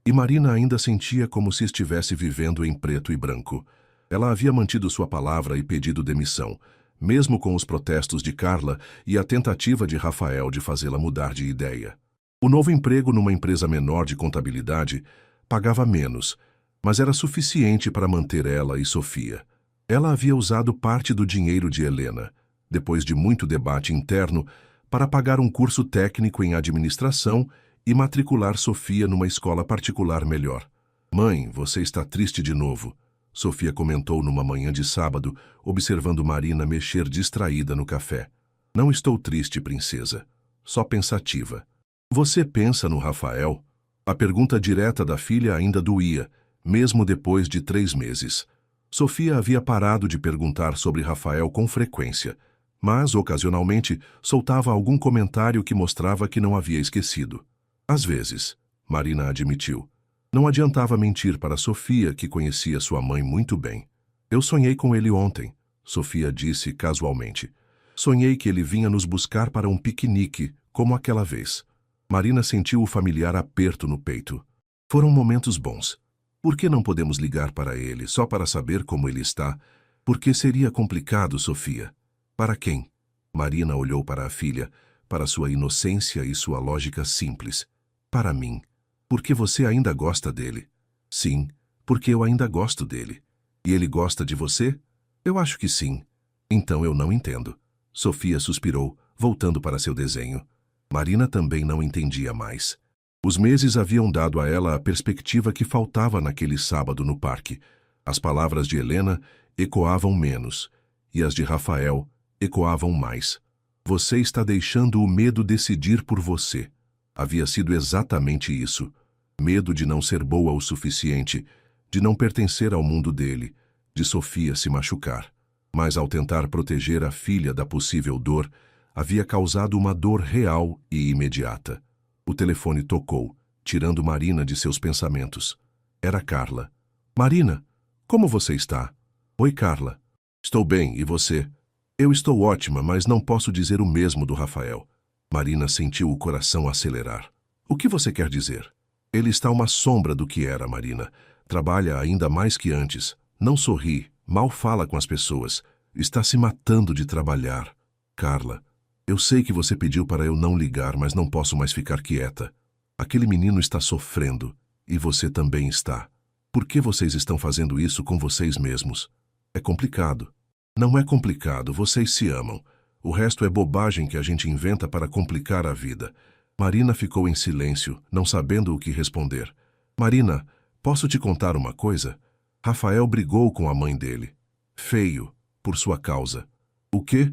e Marina ainda sentia como se estivesse vivendo em preto e branco. Ela havia mantido sua palavra e pedido demissão, mesmo com os protestos de Carla e a tentativa de Rafael de fazê-la mudar de ideia. O novo emprego numa empresa menor de contabilidade pagava menos, mas era suficiente para manter ela e Sofia. Ela havia usado parte do dinheiro de Helena, depois de muito debate interno, para pagar um curso técnico em administração e matricular Sofia numa escola particular melhor. Mãe, você está triste de novo, Sofia comentou numa manhã de sábado, observando Marina mexer distraída no café. Não estou triste, princesa. Só pensativa. Você pensa no Rafael? A pergunta direta da filha ainda doía, mesmo depois de 3 meses. Sofia havia parado de perguntar sobre Rafael com frequência, mas, ocasionalmente, soltava algum comentário que mostrava que não havia esquecido. Às vezes, Marina admitiu. Não adiantava mentir para Sofia, que conhecia sua mãe muito bem. Eu sonhei com ele ontem, Sofia disse casualmente. Sonhei que ele vinha nos buscar para um piquenique, como aquela vez. Marina sentiu o familiar aperto no peito. Foram momentos bons. Por que não podemos ligar para ele, só para saber como ele está? Porque seria complicado, Sofia. Para quem? Marina olhou para a filha, para sua inocência e sua lógica simples. Para mim. Porque você ainda gosta dele. Sim, porque eu ainda gosto dele. E ele gosta de você? Eu acho que sim. Então eu não entendo. Sofia suspirou, voltando para seu desenho. Marina também não entendia mais. Os meses haviam dado a ela a perspectiva que faltava naquele sábado no parque. As palavras de Helena ecoavam menos, e as de Rafael ecoavam mais. Você está deixando o medo decidir por você. Havia sido exatamente isso. Medo de não ser boa o suficiente, de não pertencer ao mundo dele, de Sofia se machucar. Mas ao tentar proteger a filha da possível dor, havia causado uma dor real e imediata. O telefone tocou, tirando Marina de seus pensamentos. Era Carla. Marina, como você está? Oi, Carla. Estou bem, e você? Eu estou ótima, mas não posso dizer o mesmo do Rafael. Marina sentiu o coração acelerar. O que você quer dizer? Ele está uma sombra do que era, Marina. Trabalha ainda mais que antes. Não sorri, mal fala com as pessoas. Está se matando de trabalhar. Carla, eu sei que você pediu para eu não ligar, mas não posso mais ficar quieta. Aquele menino está sofrendo, e você também está. Por que vocês estão fazendo isso com vocês mesmos? É complicado. Não é complicado, vocês se amam. O resto é bobagem que a gente inventa para complicar a vida. Marina ficou em silêncio, não sabendo o que responder. Marina, posso te contar uma coisa? Rafael brigou com a mãe dele. Feio, por sua causa. O quê?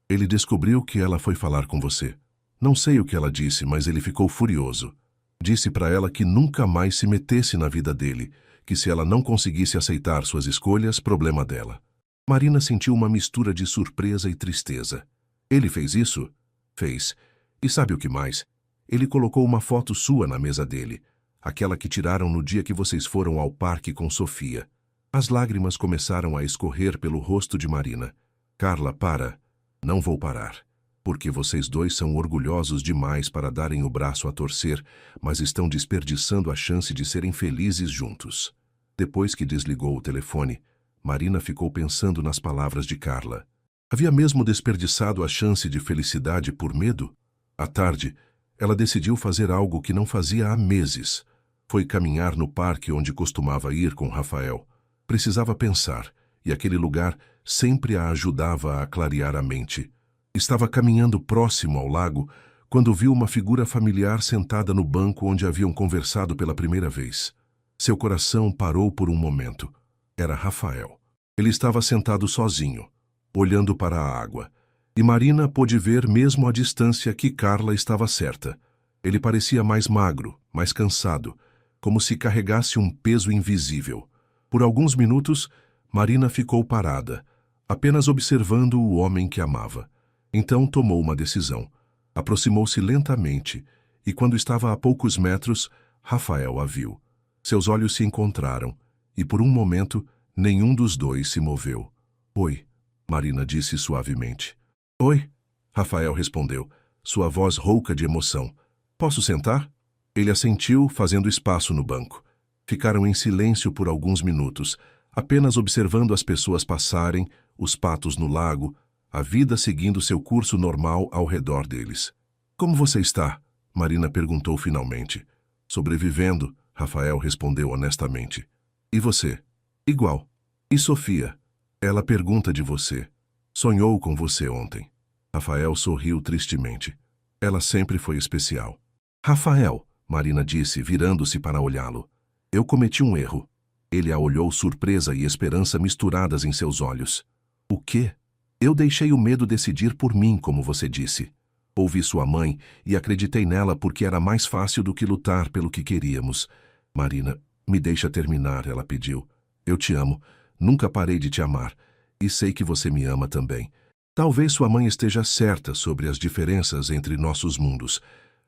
Ele descobriu que ela foi falar com você. Não sei o que ela disse, mas ele ficou furioso. Disse para ela que nunca mais se metesse na vida dele, que se ela não conseguisse aceitar suas escolhas, problema dela. Marina sentiu uma mistura de surpresa e tristeza. Ele fez isso? Fez. E sabe o que mais? Ele colocou uma foto sua na mesa dele, aquela que tiraram no dia que vocês foram ao parque com Sofia. As lágrimas começaram a escorrer pelo rosto de Marina. Carla, para. Não vou parar. Porque vocês dois são orgulhosos demais para darem o braço a torcer, mas estão desperdiçando a chance de serem felizes juntos. Depois que desligou o telefone, Marina ficou pensando nas palavras de Carla. Havia mesmo desperdiçado a chance de felicidade por medo? À tarde, ela decidiu fazer algo que não fazia há meses. Foi caminhar no parque onde costumava ir com Rafael. Precisava pensar, e aquele lugar sempre a ajudava a clarear a mente. Estava caminhando próximo ao lago quando viu uma figura familiar sentada no banco onde haviam conversado pela primeira vez. Seu coração parou por um momento. Era Rafael. Ele estava sentado sozinho, olhando para a água. E Marina pôde ver mesmo à distância que Carla estava certa. Ele parecia mais magro, mais cansado, como se carregasse um peso invisível. Por alguns minutos, Marina ficou parada, apenas observando o homem que amava. Então tomou uma decisão. Aproximou-se lentamente, e quando estava a poucos metros, Rafael a viu. Seus olhos se encontraram, e por um momento, nenhum dos dois se moveu. Oi, Marina disse suavemente. Oi, Rafael respondeu, sua voz rouca de emoção. Posso sentar? Ele assentiu, fazendo espaço no banco. Ficaram em silêncio por alguns minutos, apenas observando as pessoas passarem, os patos no lago, a vida seguindo seu curso normal ao redor deles. Como você está? Marina perguntou finalmente. Sobrevivendo, Rafael respondeu honestamente. E você? Igual. E Sofia? Ela pergunta de você. Sonhou com você ontem. Rafael sorriu tristemente. Ela sempre foi especial. Rafael, Marina disse, virando-se para olhá-lo. Eu cometi um erro. Ele a olhou surpresa e esperança misturadas em seus olhos. O quê? Eu deixei o medo decidir por mim, como você disse. Ouvi sua mãe e acreditei nela porque era mais fácil do que lutar pelo que queríamos. Marina, me deixa terminar, ela pediu. Eu te amo. Nunca parei de te amar. E sei que você me ama também. Talvez sua mãe esteja certa sobre as diferenças entre nossos mundos,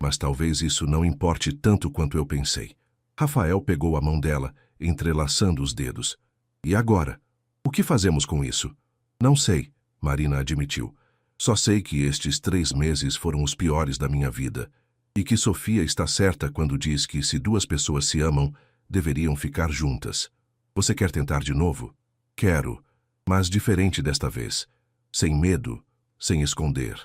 mas talvez isso não importe tanto quanto eu pensei. Rafael pegou a mão dela, entrelaçando os dedos. E agora? O que fazemos com isso? Não sei, Marina admitiu. Só sei que estes 3 meses foram os piores da minha vida, e que Sofia está certa quando diz que se 2 pessoas se amam, deveriam ficar juntas. Você quer tentar de novo? Quero, mas diferente desta vez. Sem medo, sem esconder.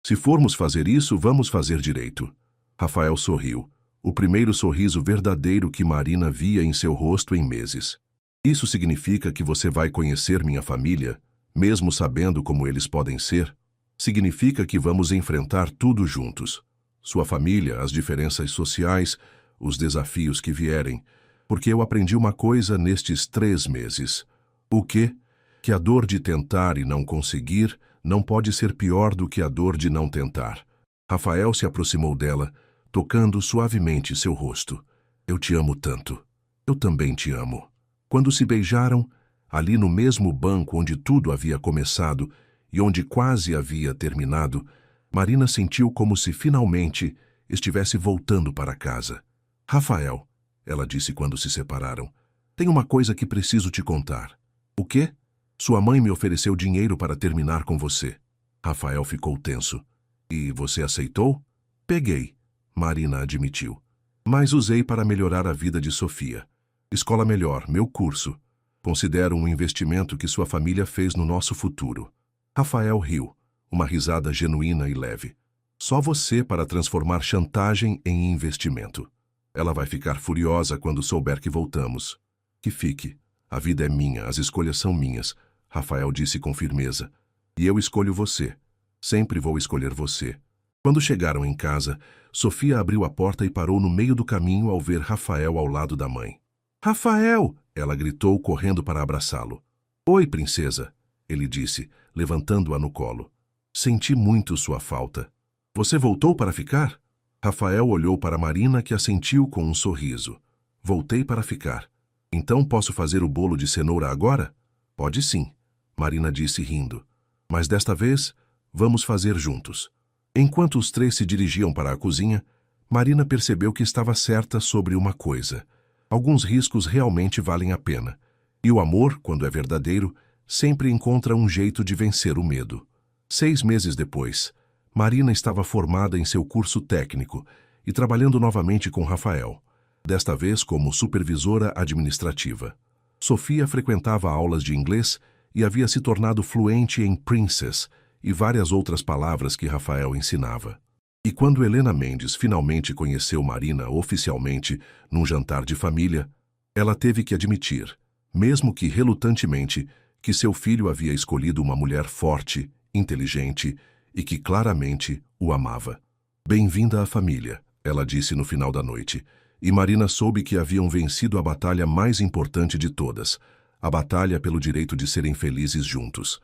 Se formos fazer isso, vamos fazer direito. Rafael sorriu, o primeiro sorriso verdadeiro que Marina via em seu rosto em meses. Isso significa que você vai conhecer minha família, mesmo sabendo como eles podem ser? Significa que vamos enfrentar tudo juntos. sua família, as diferenças sociais, os desafios que vierem, porque eu aprendi uma coisa nestes 3 meses. O quê? Que a dor de tentar e não conseguir não pode ser pior do que a dor de não tentar. Rafael se aproximou dela, tocando suavemente seu rosto. Eu te amo tanto. Eu também te amo. Quando se beijaram, ali no mesmo banco onde tudo havia começado e onde quase havia terminado, Marina sentiu como se finalmente estivesse voltando para casa. Rafael, ela disse quando se separaram, tem uma coisa que preciso te contar. O quê? Sua mãe me ofereceu dinheiro para terminar com você. Rafael ficou tenso. E você aceitou? Peguei, Marina admitiu. Mas usei para melhorar a vida de Sofia. Escola Melhor, meu curso. Considero um investimento que sua família fez no nosso futuro. Rafael riu, uma risada genuína e leve. Só você para transformar chantagem em investimento. Ela vai ficar furiosa quando souber que voltamos. Que fique. A vida é minha, as escolhas são minhas, Rafael disse com firmeza. E eu escolho você. Sempre vou escolher você. Quando chegaram em casa, Sofia abriu a porta e parou no meio do caminho ao ver Rafael ao lado da mãe. Rafael! Ela gritou, correndo para abraçá-lo. Oi, princesa, ele disse, levantando-a no colo. Senti muito sua falta. Você voltou para ficar? Rafael olhou para Marina, que assentiu com um sorriso. Voltei para ficar. Então posso fazer o bolo de cenoura agora? Pode sim, Marina disse rindo. Mas desta vez, vamos fazer juntos. Enquanto os 3 se dirigiam para a cozinha, Marina percebeu que estava certa sobre uma coisa. Alguns riscos realmente valem a pena. E o amor, quando é verdadeiro, sempre encontra um jeito de vencer o medo. 6 meses depois, Marina estava formada em seu curso técnico e trabalhando novamente com Rafael, desta vez como supervisora administrativa. Sofia frequentava aulas de inglês e havia se tornado fluente em princess e várias outras palavras que Rafael ensinava. E quando Helena Mendes finalmente conheceu Marina oficialmente num jantar de família, ela teve que admitir, mesmo que relutantemente, que seu filho havia escolhido uma mulher forte, inteligente e que claramente o amava. Bem-vinda à família, ela disse no final da noite, e Marina soube que haviam vencido a batalha mais importante de todas, a batalha pelo direito de serem felizes juntos.